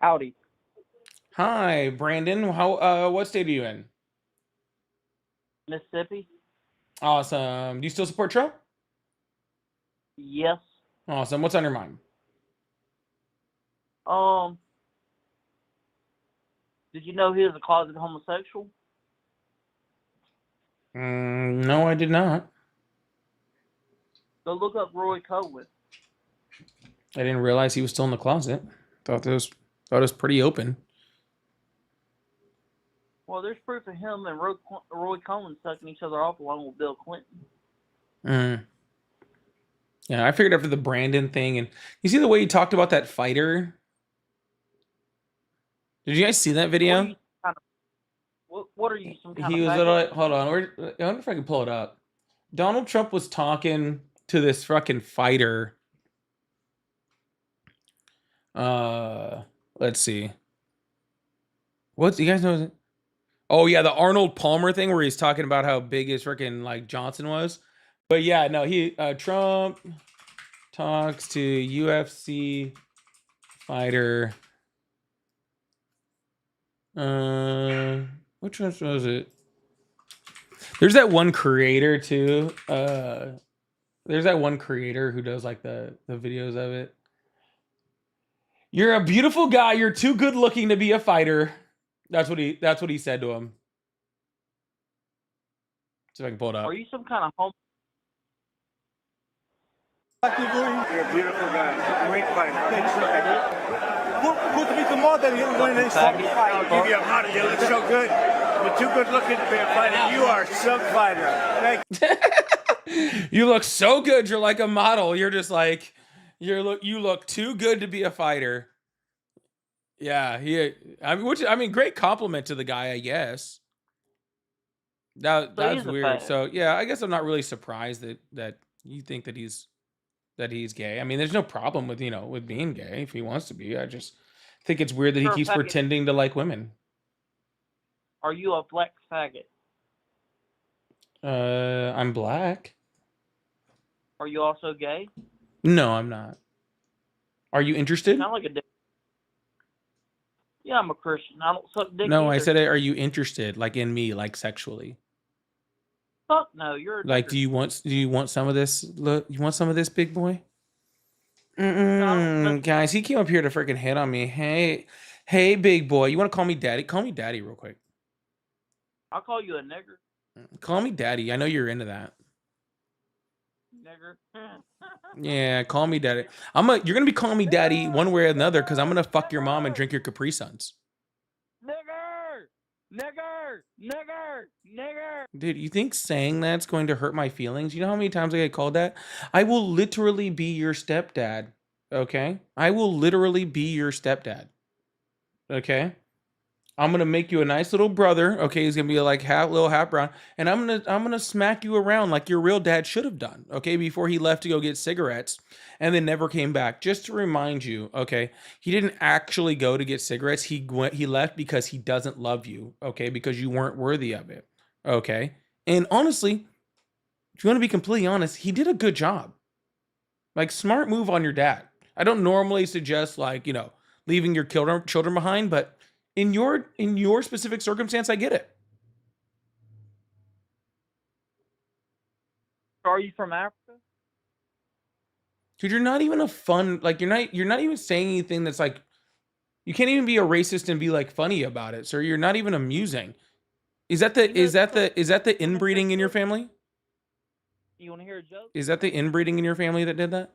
Howdy. Hi, Brandon. How? What state are you in? Mississippi? Awesome. Do you still support Trump? Yes. Awesome. What's on your mind? Did you know he was a closeted homosexual? No, I did not. Go look up Roy Cohen. I didn't realize he was still in the closet. Thought it was pretty open. Well, there's proof of him and Roy Cohen sucking each other off along with Bill Clinton. Yeah, I figured after the Brandon thing, and you see the way he talked about that fighter. Did you guys see that video? What are you, some kind He of was faggot? hold on. I wonder if I can pull it up. Donald Trump was talking to this fucking fighter. Let's see. What's you guys know? Oh yeah, the Arnold Palmer thing where he's talking about how big his freaking like Johnson was. But yeah, no, Trump talks to UFC fighter. Which one was it? There's that one creator too. There's that one creator who does like the videos of it. You're a beautiful guy. You're too good looking to be a fighter. That's what he said to him. See if I can pull it up. Are you some kind of homo? You're a beautiful guy. Great fighter. Good to be the more than you when they start to fight. I'll give you a model. You look so good. You're too good looking to be a fighter. You are some fighter. Thank you. You look so good. You're like a model. You're just like you look too good to be a fighter. Yeah, great compliment to the guy, I guess. That's weird. So yeah, I guess I'm not really surprised that you think that he's gay. I mean, there's no problem with with being gay if he wants to be. I just think it's weird that he keeps pretending to like women. Are you a black faggot? I'm black. Are you also gay? No, I'm not. Are you interested? Sound like a dick. Yeah, I'm a Christian. I don't suck dick. No, either. I said, are you interested, like in me, like sexually? Fuck no, you're a like. Do you want some of this? Look, you want some of this, big boy? Guys, he came up here to freaking hit on me. Hey, big boy, you want to call me daddy? Call me daddy, real quick. I'll call you a nigger. Call me daddy. I know you're into that. Nigger. Yeah, call me daddy. You're gonna be calling me daddy one way or another because I'm gonna fuck your mom and drink your Capri Suns. Nigger. Dude, you think saying that's going to hurt my feelings? You know how many times I get called that? I will literally be your stepdad. Okay? I will literally be your stepdad. Okay? I'm gonna make you a nice little brother. Okay, he's gonna be like half brown, and I'm gonna smack you around like your real dad should have done. Okay, before he left to go get cigarettes, and then never came back. Just to remind you, okay, he didn't actually go to get cigarettes. He left because he doesn't love you. Okay, because you weren't worthy of it. Okay, and honestly, if you want to be completely honest, he did a good job. Like, smart move on your dad. I don't normally suggest, like, leaving your children behind, but in your specific circumstance, I get it. Are you from Africa? Dude, you're not even a fun, like, you're not even saying anything that's like, you can't even be a racist and be like funny about it, sir. You're not even amusing. Is that the inbreeding in your family? You want to hear a joke? Is that the inbreeding in your family that did that?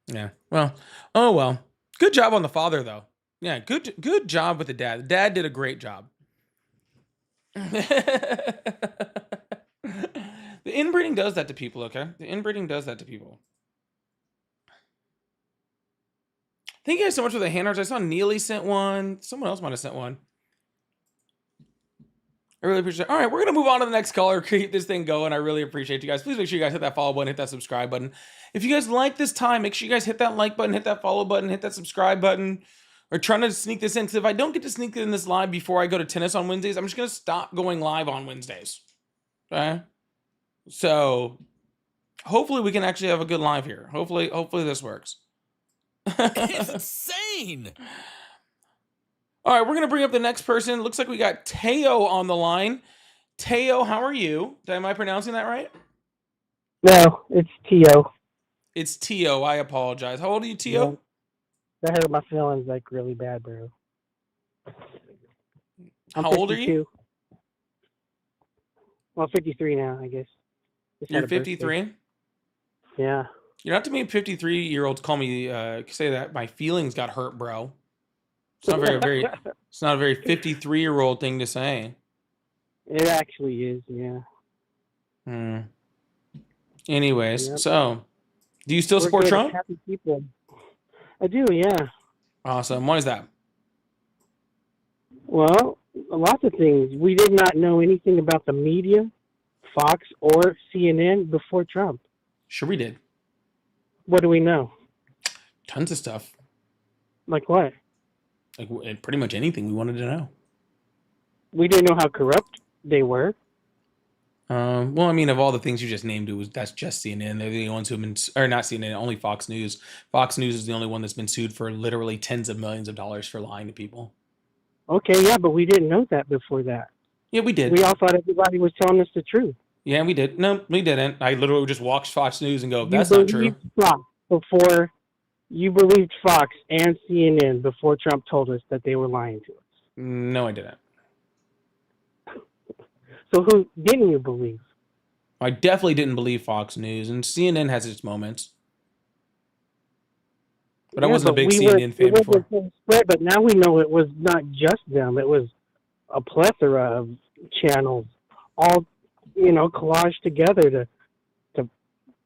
Yeah. Well, oh well. Good job on the father, though. Yeah, good job with the dad. The dad did a great job. The inbreeding does that to people, okay? The inbreeding does that to people. Thank you guys so much for the hand arts. I saw Neely sent one. Someone else might have sent one. I really appreciate it. All right, we're going to move on to the next caller. Keep this thing going. I really appreciate you guys. Please make sure you guys hit that follow button, hit that subscribe button. If you guys like this time, make sure you guys hit that like button, hit that follow button, hit that subscribe button. We're trying to sneak this in. Because if I don't get to sneak it in this live before I go to tennis on Wednesdays, I'm just going to stop going live on Wednesdays. Okay? So, hopefully we can actually have a good live here. Hopefully this works. It's insane. All right, we're going to bring up the next person. Looks like we got Teo on the line. Teo, how are you? Am I pronouncing that right? No, it's Teo. It's Teo. I apologize. How old are you, Teo? Yeah, that hurt my feelings like really bad, bro. I'm How old are you? Well, 53 now, I guess. Just You're had a birthday. 53? Yeah. You're not too many 53-year-olds call me, say that my feelings got hurt, bro. It's not it's not a very 53-year-old thing to say. It actually is, yeah. Anyways, Yep. So, do you still We're support good, Trump? happy people. I do, yeah. Awesome. Why is that? Well, lots of things. We did not know anything about the media, Fox or CNN before Trump. Sure we did. What do we know? Tons of stuff. Like what? Like pretty much anything we wanted to know. We didn't know how corrupt they were. Well, I mean, of all the things you just named, that's just CNN. They're the ones who've been, or not CNN, only Fox News. Fox News is the only one that's been sued for literally tens of millions of dollars for lying to people. Okay, yeah, but we didn't know that before that. Yeah, we did. We all thought everybody was telling us the truth. Yeah, we did. No, we didn't. I literally just watched Fox News and go, that's not true. You believed Fox and CNN before Trump told us that they were lying to us. No, I didn't. So who didn't you believe? I definitely didn't believe Fox News, and CNN has its moments. But I wasn't a big CNN fan before. Spread, but now we know it was not just them. It was a plethora of channels, all collaged together to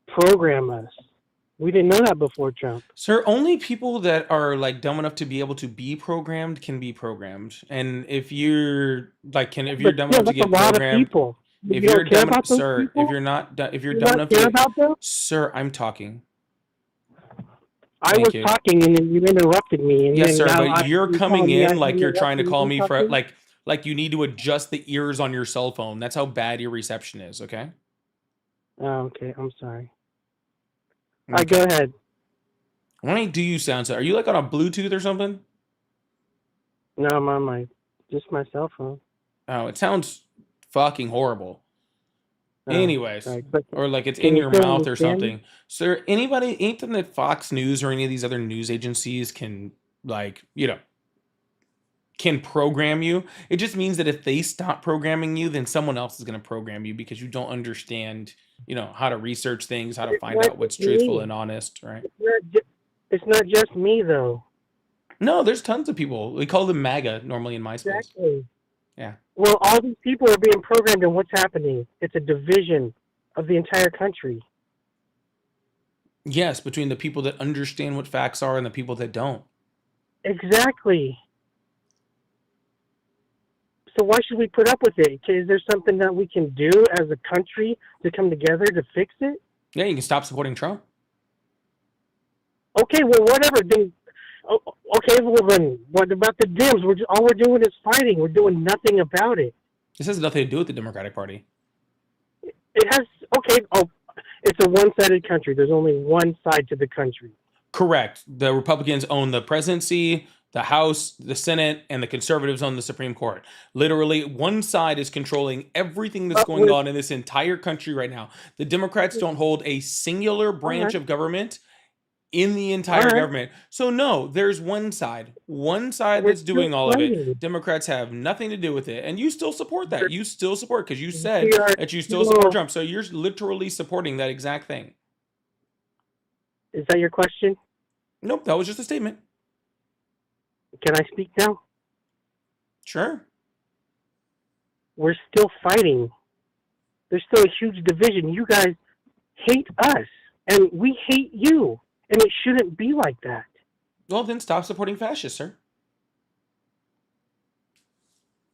program us. We didn't know that before Trump. Sir, only people that are like dumb enough to be able to be programmed can be programmed. And if you're like, if you're dumb enough to get programmed, if you're dumb enough, sir, if you're not, if you're dumb enough to, sir, I'm talking. I was talking and then you interrupted me. And yes, sir, but you're coming in like you're trying to call me for like you need to adjust the ears on your cell phone. That's how bad your reception is. Okay. Oh, okay. I'm sorry. All right, go ahead. Why do you sound so? Are you like on a Bluetooth or something? No, I'm on just my cell phone. Oh, it sounds fucking horrible. Oh, anyways, right. Or like it's in your mouth or something. Sir, anything that Fox News or any of these other news agencies can can program you. It just means that if they stop programming you, then someone else is going to program you because you don't understand, how to research things, how to find out what's truthful and honest, right? It's not just me, though. No, there's tons of people. We call them MAGA normally in my space. Exactly. Yeah. Well, all these people are being programmed, and what's happening? It's a division of the entire country. Yes, between the people that understand what facts are and the people that don't. Exactly. So why should we put up with it? Is there something that we can do as a country to come together to fix it? Yeah, you can stop supporting Trump. Okay, well, whatever. Then, okay, well then, what about the Dems? All we're doing is fighting. We're doing nothing about it. This has nothing to do with the Democratic Party. It has. Okay. Oh, it's a one-sided country. There's only one side to the country. Correct. The Republicans own the presidency, the House, the Senate, and the conservatives own the Supreme Court. Literally, one side is controlling everything that's going on in this entire country right now. The Democrats don't hold a singular branch of government in the entire government. So no, there's one side that's doing all of it. Democrats have nothing to do with it. And you still support that. You still support, because you said that you still support Trump. So you're literally supporting that exact thing. Is that your question? Nope, that was just a statement. Can I speak now? Sure. We're still fighting. There's still a huge division. You guys hate us, and we hate you. And it shouldn't be like that. Well, then stop supporting fascists, sir.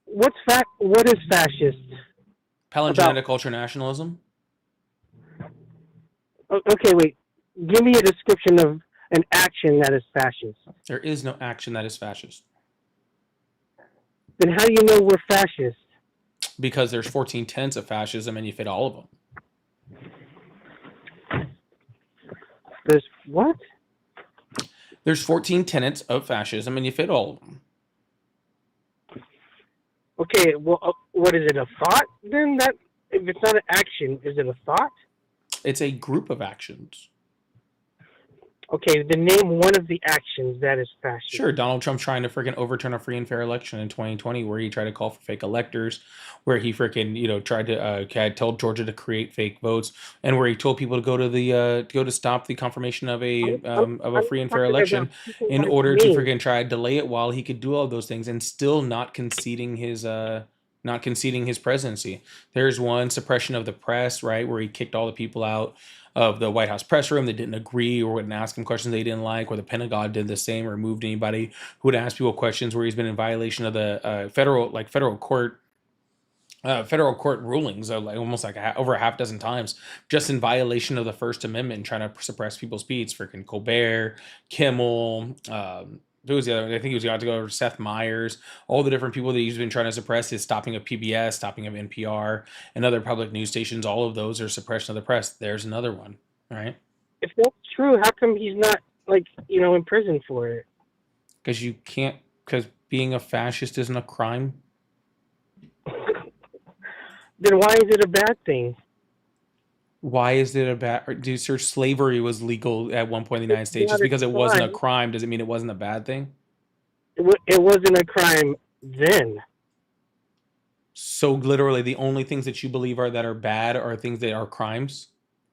What is fascist? Palingenic ultranationalism. Okay, wait. Give me a description of an action that is fascist. There is no action that is fascist. Then how do you know we're fascist? Because there's 14 tenets of fascism, and you fit all of them. There's what? There's 14 tenets of fascism, and you fit all of them. Okay, well, what is it, a thought? Then that, if it's not an action, is it a thought? It's a group of actions. Okay, then name one of the actions that is fascist. Sure, Donald Trump trying to freaking overturn a free and fair election in 2020, where he tried to call for fake electors, where he freaking tried to told Georgia to create fake votes, and where he told people to go to stop the confirmation of a free and fair election in order to freaking try to delay it while he could do all those things and still not conceding his presidency. There's one, suppression of the press, right, where he kicked all the people out of the White House press room that didn't agree or wouldn't ask him questions they didn't like, or the Pentagon did the same, or removed anybody who would ask people questions, where he's been in violation of the federal court rulings almost over a half dozen times, just in violation of the First Amendment and trying to suppress people's speech. Freaking Colbert, Kimmel, who was the other one? I think he was going to go over Seth Meyers, all the different people that he's been trying to suppress. His stopping of PBS, stopping of NPR, and other public news stations. All of those are suppression of the press. There's another one, right? If that's true, how come he's not, in prison for it? Because being a fascist isn't a crime. Then why is it a bad thing? Why is it a bad? Dude, sir, slavery was legal at one point in the United States. Just because it wasn't a crime doesn't mean it wasn't a bad thing. It wasn't a crime then. So literally, the only things that you believe that are bad are things that are crimes.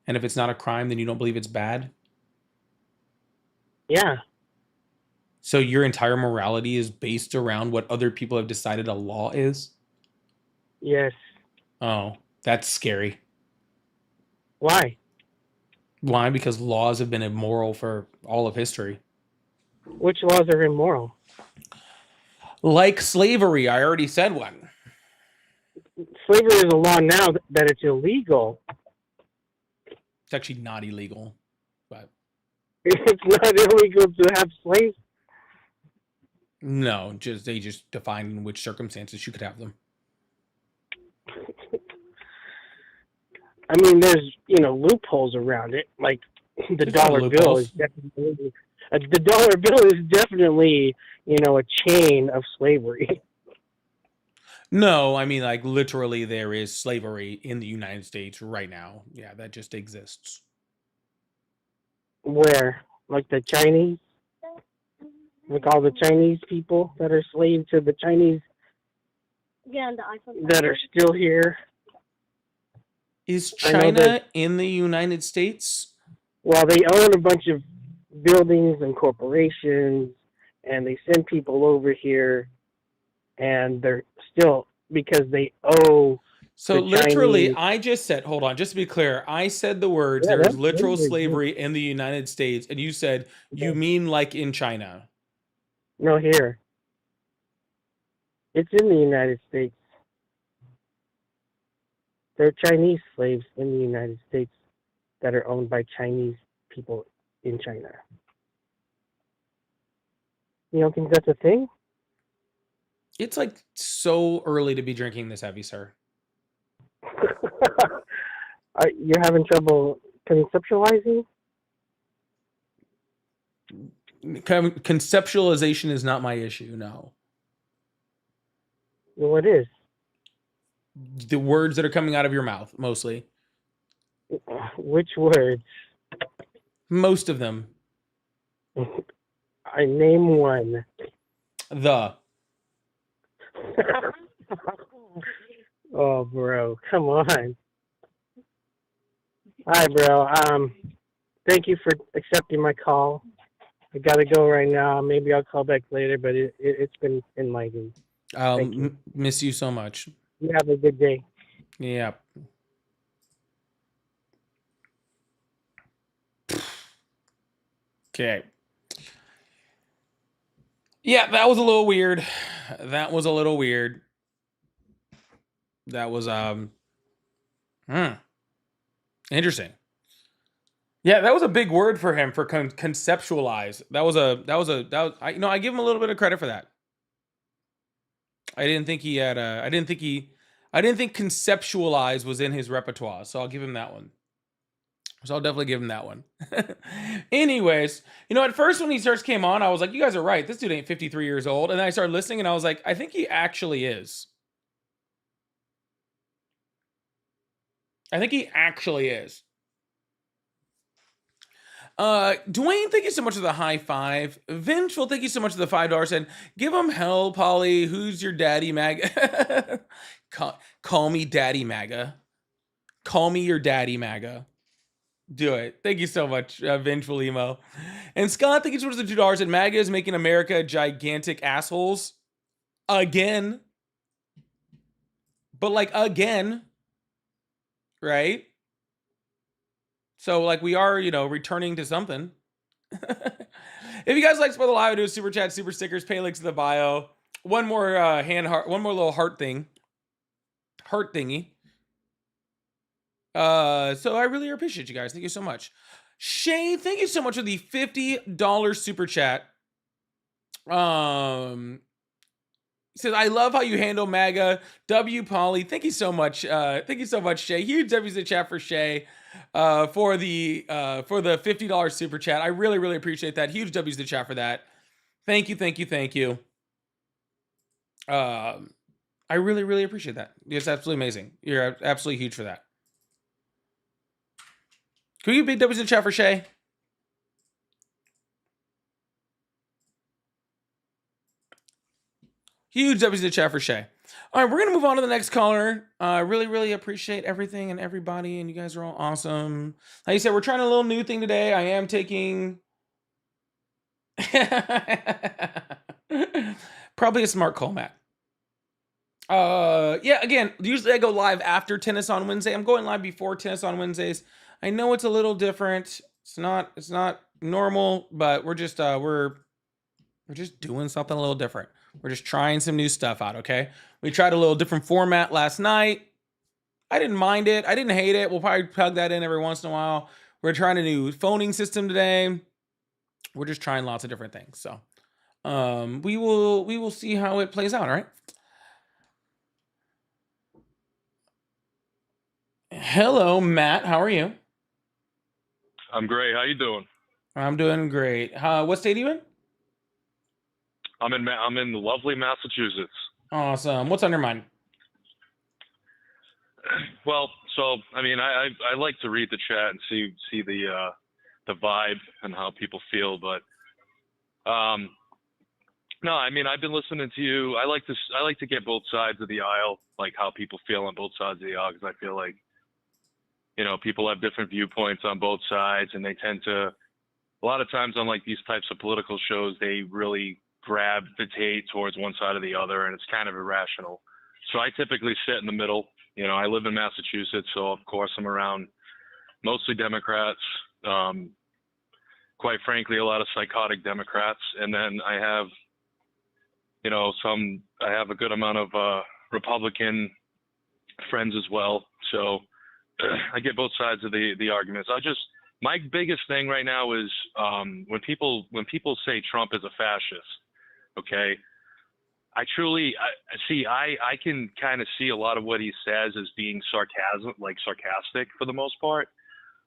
And if it's not a crime, then you don't believe it's bad. Yeah. So your entire morality is based around what other people have decided a law is? Yes. Oh, that's scary. Why? Why? Because laws have been immoral for all of history. Which laws are immoral? Like slavery. I already said one. Slavery is a law now that it's illegal. It's actually not illegal, but it's not illegal to have slaves. No, they just define in which circumstances you could have them. I mean, there's loopholes around it, like the dollar bill is definitely a chain of slavery. No, I mean, like, literally there is slavery in the United States right now. Yeah, that just exists. Where? Like the Chinese? Like all the Chinese people that are slaves to the Chinese that are still here? Is China in the United States? Well, they own a bunch of buildings and corporations, and they send people over here, and they're still, because they owe. So literally, I just said, hold on, just to be clear, I said the words, there is literal slavery in the United States, and you said, you mean like in China? No, here. It's in the United States. They're Chinese slaves in the United States that are owned by Chinese people in China. You don't think that's a thing? It's like so early to be drinking this heavy, sir. You're having trouble conceptualizing? Conceptualization is not my issue, no. Well, it is. The words that are coming out of your mouth, mostly. Which words? Most of them. I name one. The. Oh, bro, come on. Hi, bro. Thank you for accepting my call. I gotta go right now. Maybe I'll call back later, but it's been enlightening. I'll miss you so much. You have a good day. Yeah. Okay. Yeah, that was a little weird. That was a little weird. That was interesting. Yeah, that was a big word for him, for conceptualize. I give him a little bit of credit for that. I didn't think conceptualize was in his repertoire, so I'll give him that one. So I'll definitely give him that one. Anyways, at first when he first came on, I was like, you guys are right. This dude ain't 53 years old. And then I started listening and I was like, I think he actually is. Dwayne, thank you so much for the high five. Vengeful, thank you so much for the $5. And give him hell, Polly. Who's your daddy, MAGA? Call me Daddy MAGA. Call me your daddy, MAGA. Do it. Thank you so much, Vengeful Emo. And Scott, thank you so much for the $2. And MAGA is making America gigantic assholes. Again. But again. Right? So we are, returning to something. If you guys like Spoil the Live, do a super chat, super stickers, pay links in the bio. One more one more little heart thingy. So I really appreciate you guys. Thank you so much. Shay, thank you so much for the $50 super chat. Says, I love how you handle MAGA. W Polly. Thank you so much. Thank you so much, Shay. Huge W's in the chat for Shay. For the $50 super chat. I really, really appreciate that. Huge W's in the chat for that. Thank you. I really, really appreciate that. It's absolutely amazing. You're absolutely huge for that. Can we get big W's in the chat for Shay? Huge W's in the chat for Shay. All right, we're going to move on to the next caller. I really, really appreciate everything and everybody, and you guys are all awesome. Like I said, we're trying a little new thing today. I am taking... Probably a smart call, Matt. Yeah, again, usually I go live after Tennis on Wednesday. I'm going live before Tennis on Wednesdays. I know it's a little different. It's not normal, but we're just doing something a little different. We're just trying some new stuff out, okay? We tried a little different format last night. I didn't mind it. I didn't hate it. We'll probably plug that in every once in a while. We're trying a new phoning system today. We're just trying lots of different things. So we will see how it plays out, all right? Hello, Matt. How are you? I'm great. How you doing? I'm doing great. What state are you in? I'm in lovely Massachusetts. Awesome. What's on your mind? Well, so I mean, I like to read the chat and see the vibe and how people feel, but no, I mean, I've been listening to you. I like to get both sides of the aisle, like how people feel on both sides of the aisle, because I feel like people have different viewpoints on both sides, and they tend to, a lot of times on these types of political shows, they really gravitate towards one side or the other, and it's kind of irrational. So I typically sit in the middle. I live in Massachusetts, so of course I'm around mostly Democrats, quite frankly, a lot of psychotic Democrats. And then I have You know, I have a good amount of Republican friends as well, so I get both sides of the arguments. My biggest thing right now is when people say Trump is a fascist. Okay, I can kind of see a lot of what he says as being sarcastic for the most part.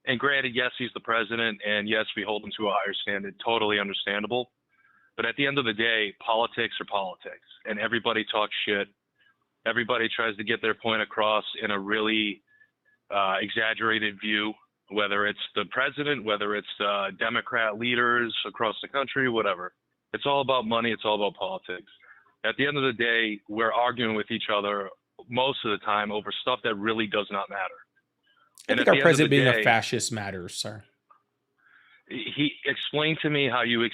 And granted, yes, he's the president, and yes, we hold him to a higher standard. Totally understandable. But at the end of the day, politics are politics, and everybody talks shit. Everybody tries to get their point across in a really exaggerated view, whether it's the president, whether it's Democrat leaders across the country, whatever. It's all about money. It's all about politics. At the end of the day, we're arguing with each other most of the time over stuff that really does not matter. I think our president being a fascist matters, sir. He explained to me how you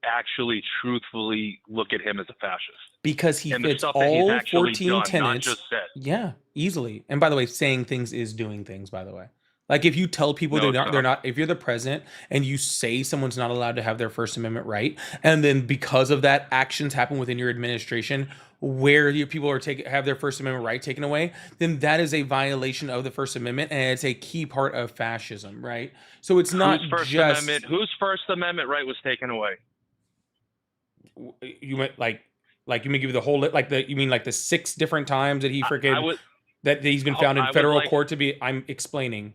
actually truthfully look at him as a fascist. Because he fits all 14 tenets. Yeah, easily. And by the way, saying things is doing things, by the way. Like if you tell people they're not, if you're the president and you say someone's not allowed to have their First Amendment right, and then because of that, actions happen within your administration where your people are have their First Amendment right taken away, then that is a violation of the First Amendment, and it's a key part of fascism, right? So it's not whose First Amendment right was taken away? You meant like you may give the whole you mean like the 6 different times that he freaking that he's been found in federal court to be. I'm explaining.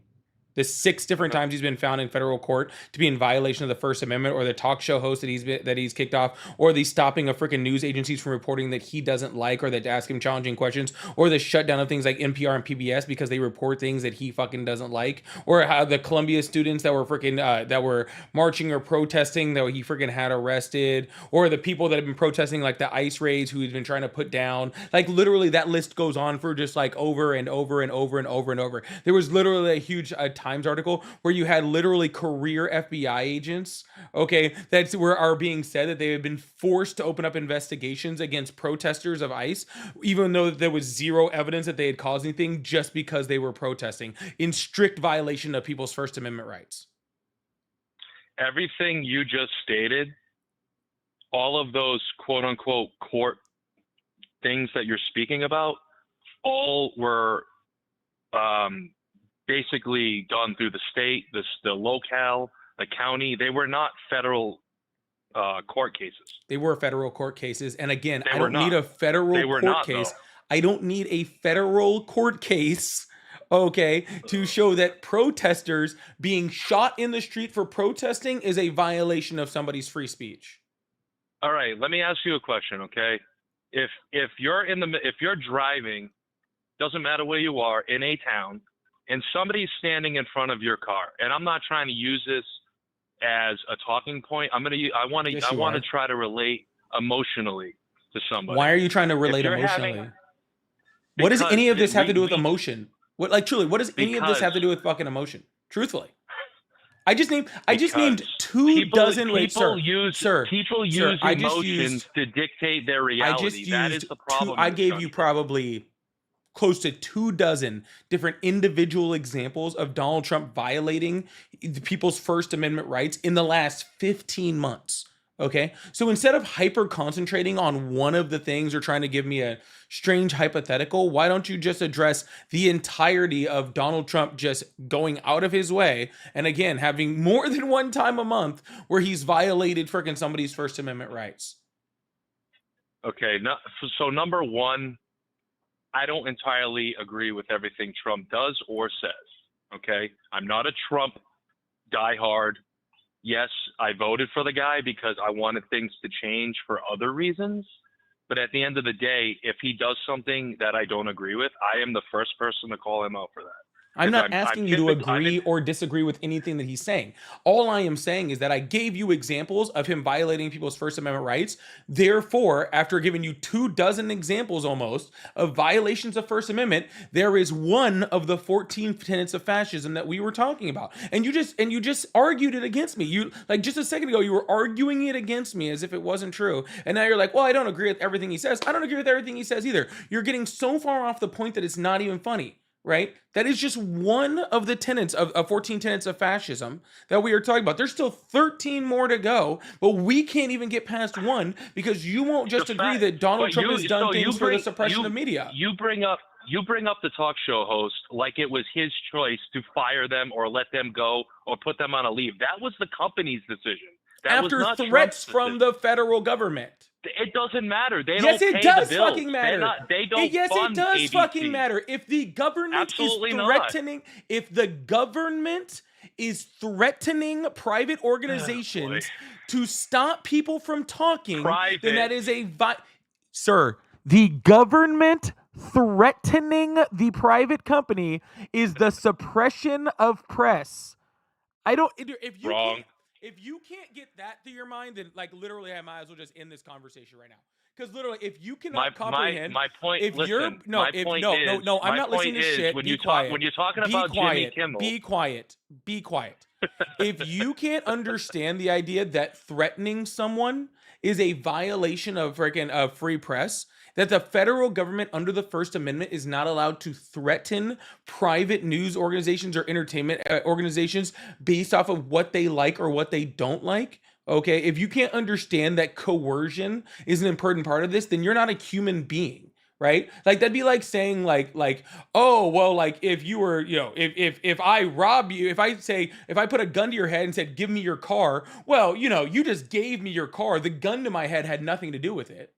The 6 different times he's been found in federal court to be in violation of the First Amendment, or the talk show host that he's kicked off, or the stopping of freaking news agencies from reporting that he doesn't like, or that ask him challenging questions, or the shutdown of things like NPR and PBS because they report things that he fucking doesn't like, or how the Columbia students that were freaking that were marching or protesting that he freaking had arrested, or the people that have been protesting like the ICE raids who he's been trying to put down. Like literally that list goes on for just like over and over and over and over and over. There was literally a huge Times article where you had literally career FBI agents, okay, are being said that they have been forced to open up investigations against protesters of ICE, even though there was zero evidence that they had caused anything, just because they were protesting in strict violation of people's First Amendment rights. Everything you just stated, all of those quote unquote court things that you're speaking about, all were basically done through the state, the locale, the county. They were not federal court cases. They were federal court cases. And again, I don't need a federal court case. I don't need a federal court case, okay, to show that protesters being shot in the street for protesting is a violation of somebody's free speech. All right, let me ask you a question, okay? If you're driving, doesn't matter where you are, in a town, and somebody's standing in front of your car, and I'm not trying to use this as a talking point. I want to try to relate emotionally to somebody. Why are you trying to relate emotionally? What does any of this have to do with emotion? What does any of this have to do with fucking emotion? Truthfully. I just named 2 dozen. People use emotions to dictate their reality. That is the problem. I gave you probably close to 2 dozen different individual examples of Donald Trump violating the people's First Amendment rights in the last 15 months. Okay, so instead of hyper concentrating on one of the things or trying to give me a strange hypothetical, why don't you just address the entirety of Donald Trump just going out of his way and again having more than one time a month where he's violated freaking somebody's First Amendment rights? Okay, so number one, I don't entirely agree with everything Trump does or says. Okay, I'm not a Trump diehard. Yes, I voted for the guy because I wanted things to change for other reasons. But at the end of the day, if he does something that I don't agree with, I am the first person to call him out for that. I'm not asking you to agree or disagree with anything that he's saying. All I am saying is that I gave you examples of him violating people's First Amendment rights. Therefore, after giving you 2 dozen examples almost of violations of First Amendment, there is one of the 14 tenets of fascism that we were talking about. And you just argued it against me. You like just a second ago, you were arguing it against me as if it wasn't true. And now you're like, well, I don't agree with everything he says. I don't agree with everything he says either. You're getting so far off the point that it's not even funny. right? That is just one of the tenets of 14 tenets of fascism that we are talking about. There's still 13 more to go, but we can't even get past one because you won't just agree that Donald Trump has done things for the suppression of media. You bring up the talk show host like it was his choice to fire them or let them go or put them on a leave. That was the company's decision. That was After not threats Trump's from the federal government. It doesn't matter. They Yes, don't it pay does the bills. fucking matter. They don't Yes, it fund does ABC. fucking matter. If the government Absolutely is not. threatening, if the government is threatening private organizations to stop people from talking, then that is a Sir, the government threatening the private company is the suppression of press. I don't. If you Wrong. Can't, if you can't get that through your mind, then like literally, I might as well just end this conversation right now. Because literally, if you cannot comprehend, my point. if listen, you're my point is, I'm not listening to shit. When Be you quiet. when you're talking Be about quiet. Jimmy Kimmel, Be quiet. Be quiet. If you can't understand the idea that threatening someone is a violation of freaking free press, that the federal government under the First Amendment is not allowed to threaten private news organizations or entertainment organizations based off of what they like or what they don't like. Okay, if you can't understand that coercion is an important part of this, then you're not a human being, right? Like that'd be like saying like oh well, like if you were, you know, if I rob you, if I put a gun to your head and said give me your car, well, you know, you just gave me your car. The gun to my head had nothing to do with it,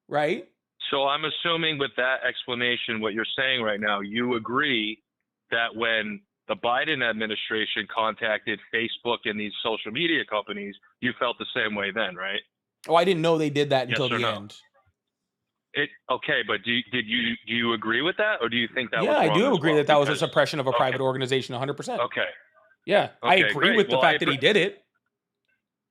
right? So I'm assuming with that explanation, what you're saying right now, you agree that when the Biden administration contacted Facebook and these social media companies, you felt the same way then, right? Oh, I didn't know they did that until the end. Okay, but do you agree with that, or do you think that was wrong? Yeah, I do agree that that was a Because- suppression of a private organization 100%. Okay. Yeah, I Okay, agree great. with the Well, fact that he did it.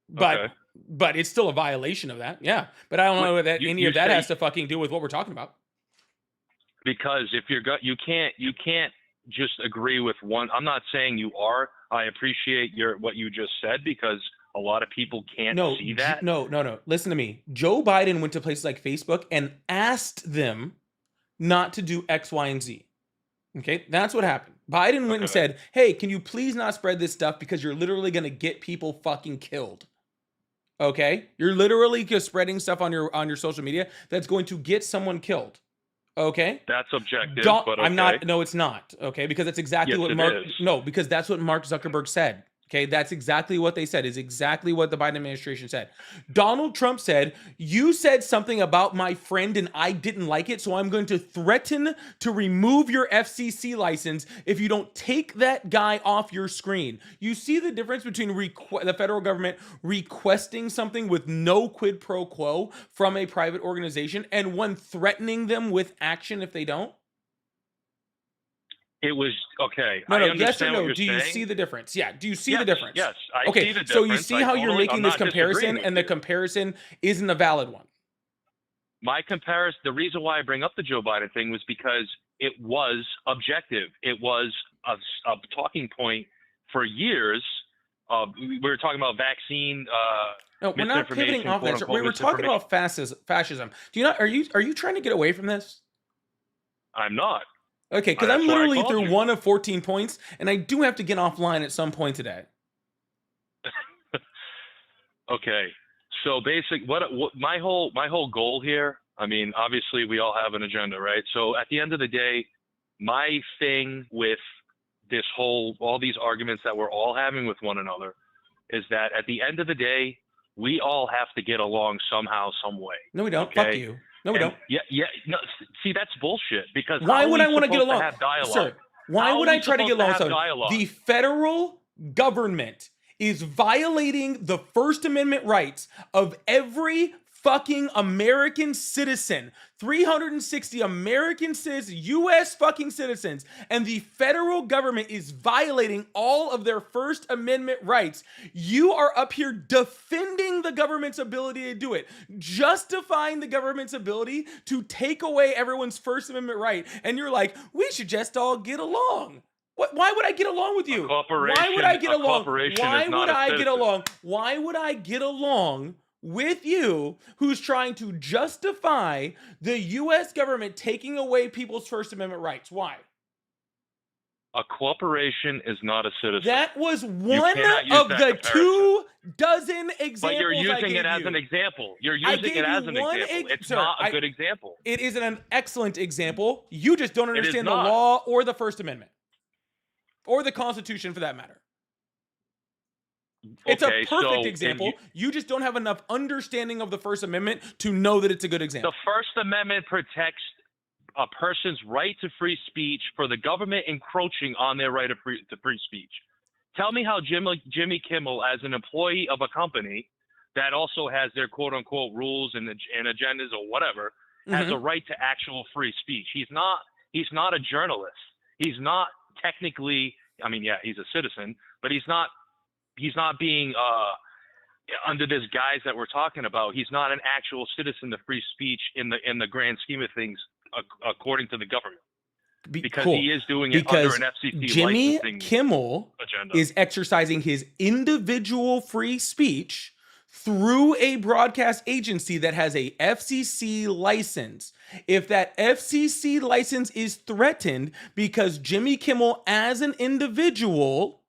But Okay. but it's still a violation of that. Yeah. But I don't know that any you of that say- has to fucking do with what we're talking about. Because if you can't just agree with one. I'm not saying you are. I appreciate what you just said because a lot of people can't see that. No. Listen to me. Joe Biden went to places like Facebook and asked them not to do X, Y, and Z. Okay, that's what happened. Biden went and said, hey, can you please not spread this stuff because you're literally going to get people fucking killed. Okay? You're literally just spreading stuff on your social media that's going to get someone killed. Okay? That's objective, but okay. I'm not. No, it's not. Okay, because that's exactly Yes, what it Mark. is. No, because that's what Mark Zuckerberg said. Okay, that's exactly what they said. Is exactly what the Biden administration said. Donald Trump said, "You said something about my friend, and I didn't like it, so I'm going to threaten to remove your FCC license if you don't take that guy off your screen." You see the difference between the federal government requesting something with no quid pro quo from a private organization and one threatening them with action if they don't? It was okay. No, I yes or understand no? what you're Do you saying. see the difference? Yeah. Do you see Yes, the difference? yes, I okay, see the so you difference. see how you're I'm making this not disagreeing comparison, with and the you. comparison isn't a valid one. My comparison, the reason why I bring up the Joe Biden thing was because it was objective. It was a talking point for years. We were talking about vaccine. No, we're not pivoting off that. We were talking about fascism. Do you not? Are you trying to get away from this? I'm not. Okay, because That's I'm why I literally called through you. one of 14 points, and I do have to get offline at some point today. Okay, so what my whole goal here. I mean, obviously we all have an agenda, right? So at the end of the day, my thing with this all these arguments that we're all having with one another is that at the end of the day, we all have to get along somehow, some way. No, we don't. Okay? Fuck you. No, we don't. Yeah. No, see, that's bullshit. Because Why how would are I we want to get supposed along, have dialogue? sir? Why How would are I we try to get supposed along? have With dialogue? the federal government is violating the First Amendment rights of every fucking American citizen. 360 American citizens, U.S. fucking citizens, and the federal government is violating all of their First Amendment rights. You are up here defending the government's ability to do it, justifying the government's ability to take away everyone's First Amendment right, and you're like, we should just all get along. Why would I get along with you? Why would I get along? Why would I get along? Why would I get along with you who's trying to justify the U.S. government taking away people's First Amendment rights? Why? A corporation is not a citizen. That was You one cannot use of that the comparison. 24 examples But you're I using gave it as you. an example. You're I using gave it as you an one example. It's sir, not a good example. It is an excellent example. You just don't It is understand the not. law or the First Amendment. Or the Constitution, for that matter. It's a Okay, perfect so example. You just don't have enough understanding of the First Amendment to know that it's a good example. The First Amendment protects a person's right to free speech for the government encroaching on their right to free speech. Tell me how Jimmy Kimmel, as an employee of a company that also has their quote-unquote rules and agendas or whatever, has a right to actual free speech. He's not a journalist. He's not technically, I mean, yeah, he's a citizen, but he's not being under this guise that we're talking about. He's not an actual citizen of free speech in the grand scheme of things, according to the government, because he is doing it under an FCC Jimmy licensing Kimmel agenda. is exercising his individual free speech through a broadcast agency that has a FCC license. If that FCC license is threatened because Jimmy Kimmel as an individual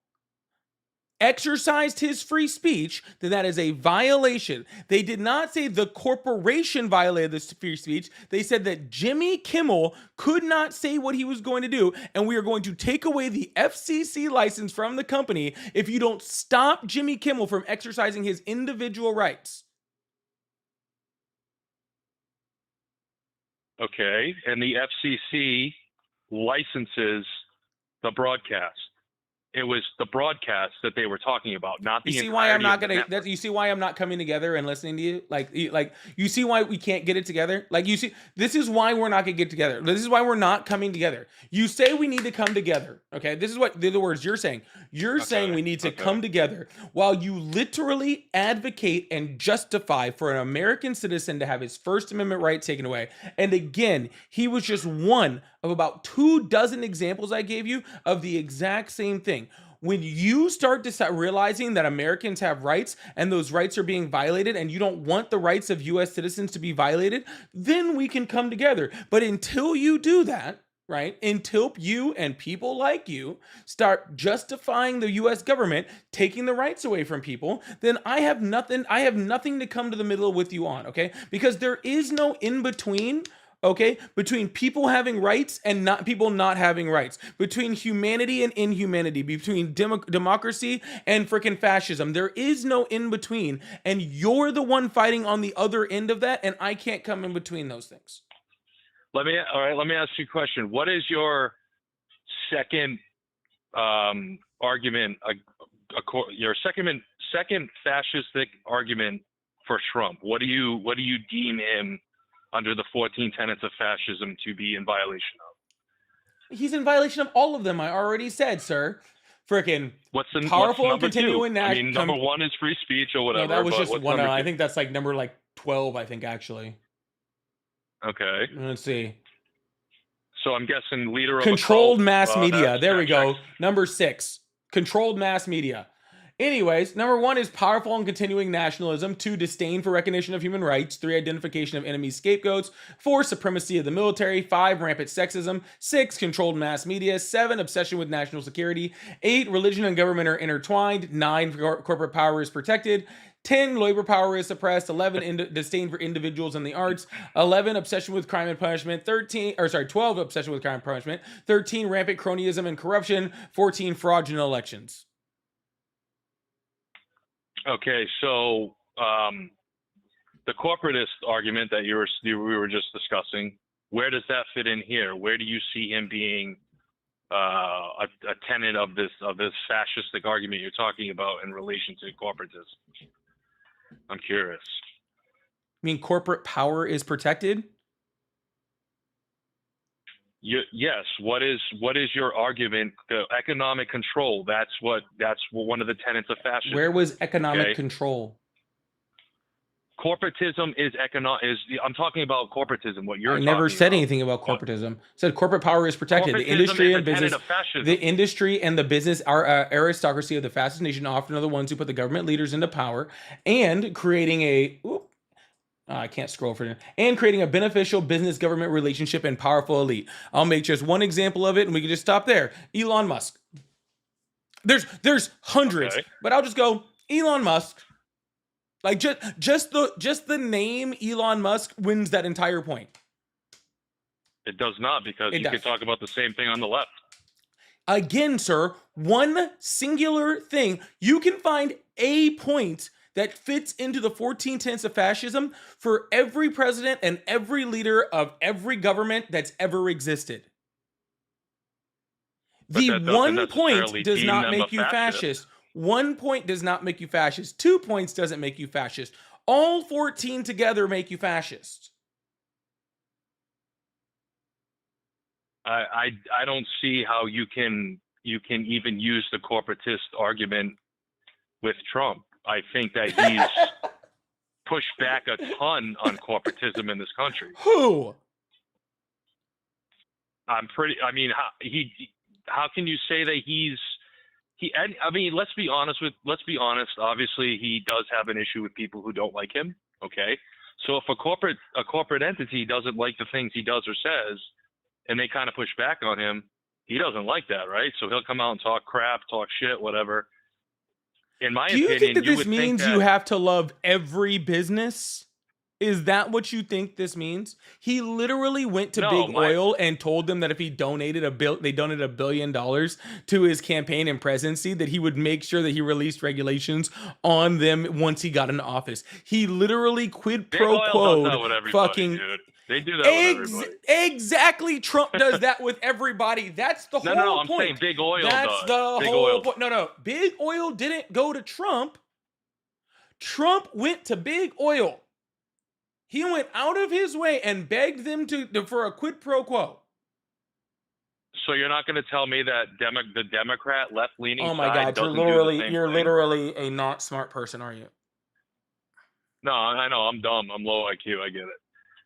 exercised his free speech, then that is a violation. They did not say the corporation violated this free speech. They said that Jimmy Kimmel could not say what he was going to do, and we are going to take away the FCC license from the company if you don't stop Jimmy Kimmel from exercising his individual rights. Okay, and the FCC licenses the broadcast. It was the broadcast that they were talking about, not the. You see why I'm not gonna? network. You see why I'm not coming together and listening to you? Like you see why we can't get it together? Like you see, this is why we're not gonna get together. This is why we're not coming together. You say we need to come together. Okay, this is what the words you're saying. You're saying we need to come together while you literally advocate and justify for an American citizen to have his First Amendment right taken away. And again, he was just one of about 24 examples I gave you of the exact same thing. When you start realizing that Americans have rights and those rights are being violated and you don't want the rights of U.S. citizens to be violated, then we can come together. But until you do that, right, until you and people like you start justifying the U.S. government taking the rights away from people, then I have nothing to come to the middle with you on, okay? Because there is no in-between, okay, between people having rights and not people not having rights, between humanity and inhumanity, between democracy and freaking fascism. There is no in between, and you're the one fighting on the other end of that, and I can't come in between those things. Let me ask you a question. What is your second argument? Your second fascistic argument for Trump? What do you deem him under the 14 tenets of fascism to be in violation of? He's in violation of all of them. I already said, sir. Freaking powerful and continuing. I mean, number one is free speech or whatever. No, that was just one. I two? think that's like number 12. I think actually. Okay. Let's see. So I'm guessing leader of controlled a cult, mass media. There we go. checks. Number 6. Controlled mass media. Anyways, number 1 is powerful and continuing nationalism. 2, disdain for recognition of human rights. 3, identification of enemy scapegoats. 4, supremacy of the military. 5, rampant sexism. 6, controlled mass media. 7, obsession with national security. 8, religion and government are intertwined. 9, corporate power is protected. 10, labor power is suppressed. 11, disdain for individuals and the arts. 11, obsession with crime and punishment. 12, obsession with crime and punishment. 13, rampant cronyism and corruption. 14, fraudulent elections. Okay, so the corporatist argument that we were just discussing, where does that fit in here? Where do you see him being a tenet of this fascistic argument you're talking about in relation to corporatism? I'm curious. I mean, corporate power is protected? Yes. What is your argument? Economic control. That's one of the tenets of fascism. Where was economic control? Corporatism is I'm talking about corporatism. What you're I never said about. anything about corporatism. I said corporate power is protected. The industry and business, the industry and the business aristocracy of the fascist nation often are the ones who put the government leaders into power and creating I can't scroll for it. And creating a beneficial business-government relationship and powerful elite. I'll make just one example of it, and we can just stop there. Elon Musk. There's hundreds, but I'll just go Elon Musk. Like just the name Elon Musk wins that entire point. It does not, because you can talk about the same thing on the left. Again, sir, one singular thing. You can find a point that fits into the 14 tenets of fascism for every president and every leader of every government that's ever existed. The 1 point does not make you fascist. 1 point does not make you fascist. 2 points doesn't make you fascist. All 14 together make you fascist. I don't see how you can even use the corporatist argument with Trump. I think that he's pushed back a ton on corporatism in this country. Who? I mean, how can you say that I mean, let's be honest. Obviously, he does have an issue with people who don't like him. Okay, so if a corporate entity doesn't like the things he does or says, and they kind of push back on him, he doesn't like that, right? So he'll come out and talk crap, talk shit, whatever. In my opinion, do you think that this means you have to love every business? Is that what you think this means? He literally went to Big Oil and told them that if he donated they donated $1 billion to his campaign and presidency, that he would make sure that he released regulations on them once he got into office. He literally quid pro quo fucking. Dude. They do that with everybody. Exactly. Trump does that with everybody. That's the whole point. No, I'm saying Big Oil does. That's the whole point. No. Big Oil didn't go to Trump. Trump went to Big Oil. He went out of his way and begged them for a quid pro quo. So you're not going to tell me that the Democrat left-leaning side Oh my God, you're literally a not smart person, are you? No, I know. I'm dumb. I'm low IQ. I get it.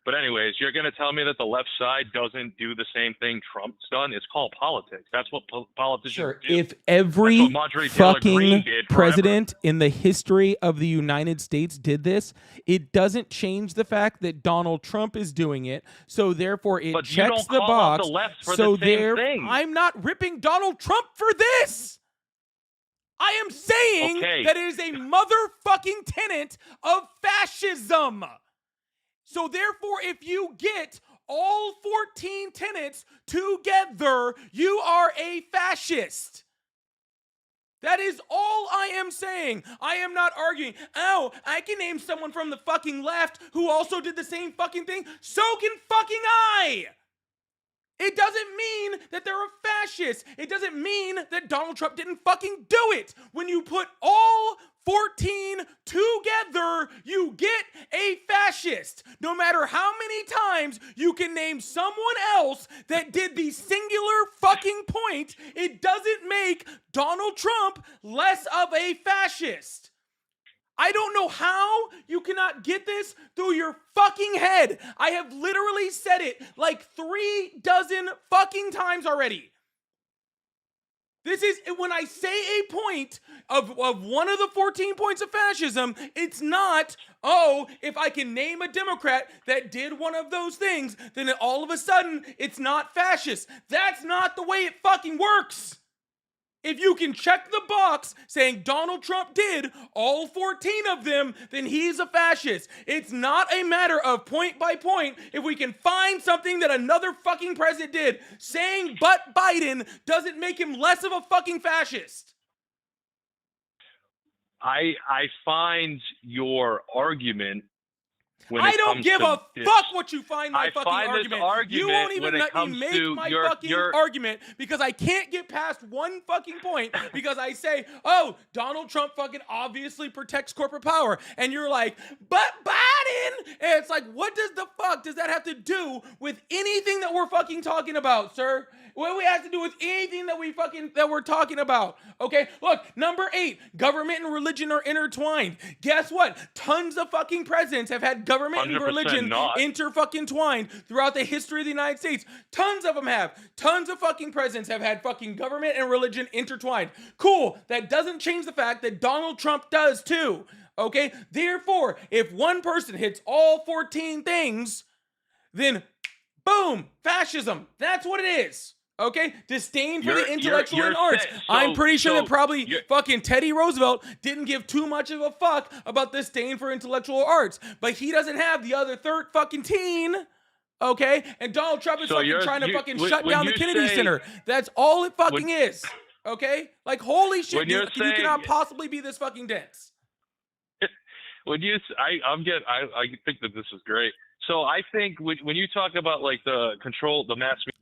But anyways, you're going to tell me that the left side doesn't do the same thing Trump's done? It's called politics. That's what politicians do. If every fucking president in the history of the United States did this, it doesn't change the fact that Donald Trump is doing it. So therefore, it checks the box. So I'm not ripping Donald Trump for this. I am saying that it is a motherfucking tenet of fascism. So therefore, if you get all 14 tenets together, you are a fascist. That is all I am saying. I am not arguing. Oh, I can name someone from the fucking left who also did the same fucking thing. So can fucking I. It doesn't mean that they're a fascist. It doesn't mean that Donald Trump didn't fucking do it. When you put all 14 together, you get a fascist. No matter how many times you can name someone else that did the singular fucking point, it doesn't make Donald Trump less of a fascist. I don't know how you cannot get this through your fucking head. I have literally said it like 36 fucking times already. This is, when I say a point of one of the 14 points of fascism, it's not, oh, if I can name a Democrat that did one of those things, then all of a sudden it's not fascist. That's not the way it fucking works. If you can check the box saying Donald Trump did all 14 of them, then he's a fascist. It's not a matter of point by point. If we can find something that another fucking president did, saying but Biden doesn't make him less of a fucking fascist. I find your argument I don't give a fuck what you find my fucking argument. You won't even let me make my fucking argument because I can't get past one fucking point because I say, oh, Donald Trump fucking obviously protects corporate power. And you're like, but Biden! And it's like, what does the fuck does that have to do with anything that we're fucking talking about, sir? What do we have to do with anything that we're talking about? Okay, look, number 8, government and religion are intertwined. Guess what? Tons of fucking presidents have had government and religion inter-fucking twined throughout the history of the United States. Tons of them have. Tons of fucking presidents have had fucking government and religion intertwined. Cool. That doesn't change the fact that Donald Trump does too. Okay? Therefore, if one person hits all 14 things, then boom, fascism. That's what it is. Okay? Disdain for the intellectual and arts. I'm pretty sure that probably fucking Teddy Roosevelt didn't give too much of a fuck about disdain for intellectual arts. But he doesn't have the other third fucking teen. Okay? And Donald Trump is trying to fucking shut down the Kennedy Center. That's all it fucking is. Okay? Like, holy shit, dude, you cannot possibly be this fucking dense. I think that this is great. So I think when you talk about like the mass media.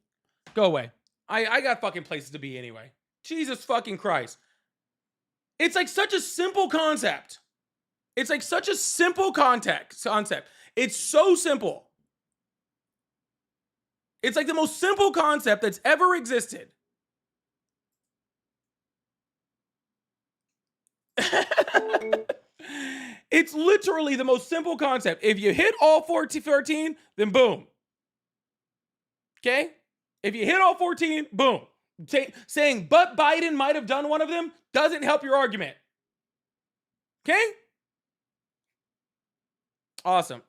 Go away. I got fucking places to be anyway. Jesus fucking Christ. It's like such a simple concept. It's like such a simple concept. It's so simple. It's like the most simple concept that's ever existed. It's literally the most simple concept. If you hit all 13, then boom. Okay? If you hit all 14, boom. Saying, but Biden might have done one of them doesn't help your argument. Okay? Awesome.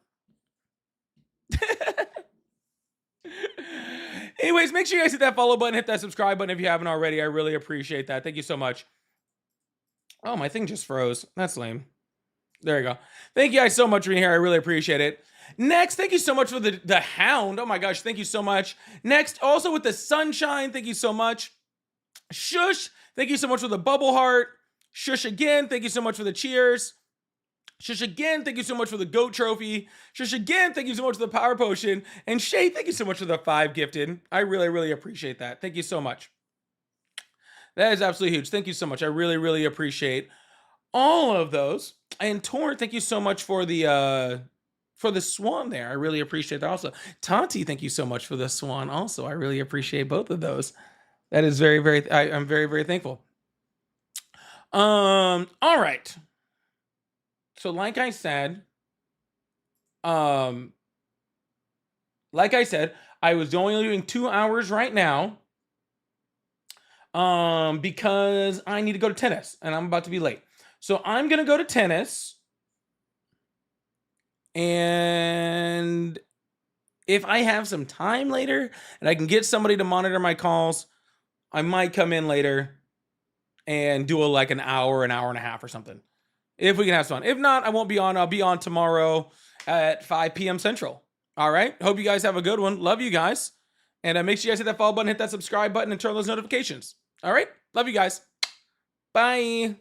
Anyways, make sure you guys hit that follow button, hit that subscribe button if you haven't already. I really appreciate that. Thank you so much. Oh, my thing just froze. That's lame. There you go. Thank you guys so much for being here. I really appreciate it. Next, thank you so much for the hound. Oh my gosh, thank you so much. Next, also with the sunshine, thank you so much. Shush, thank you so much for the bubble heart. Shush again, thank you so much for the cheers. Shush again, thank you so much for the goat trophy. Shush again, thank you so much for the power potion. And Shay, thank you so much for the 5 gifted. I really, really appreciate that. Thank you so much. That is absolutely huge. Thank you so much. I really, really appreciate all of those. And Tor, thank you so much for the swan there. I really appreciate that also. Tanti, thank you so much for the swan also. I really appreciate both of those. That is very, very, I'm very, very thankful. All right. So like I said, I was only doing 2 hours right now. Because I need to go to tennis and I'm about to be late. So I'm going to go to tennis. And if I have some time later and I can get somebody to monitor my calls, I might come in later and do like an hour and a half or something. If we can have fun. If not, I won't be on. I'll be on tomorrow at 5 p.m. Central. All right. Hope you guys have a good one. Love you guys. And make sure you guys hit that follow button, hit that subscribe button, and turn those notifications. All right. Love you guys. Bye.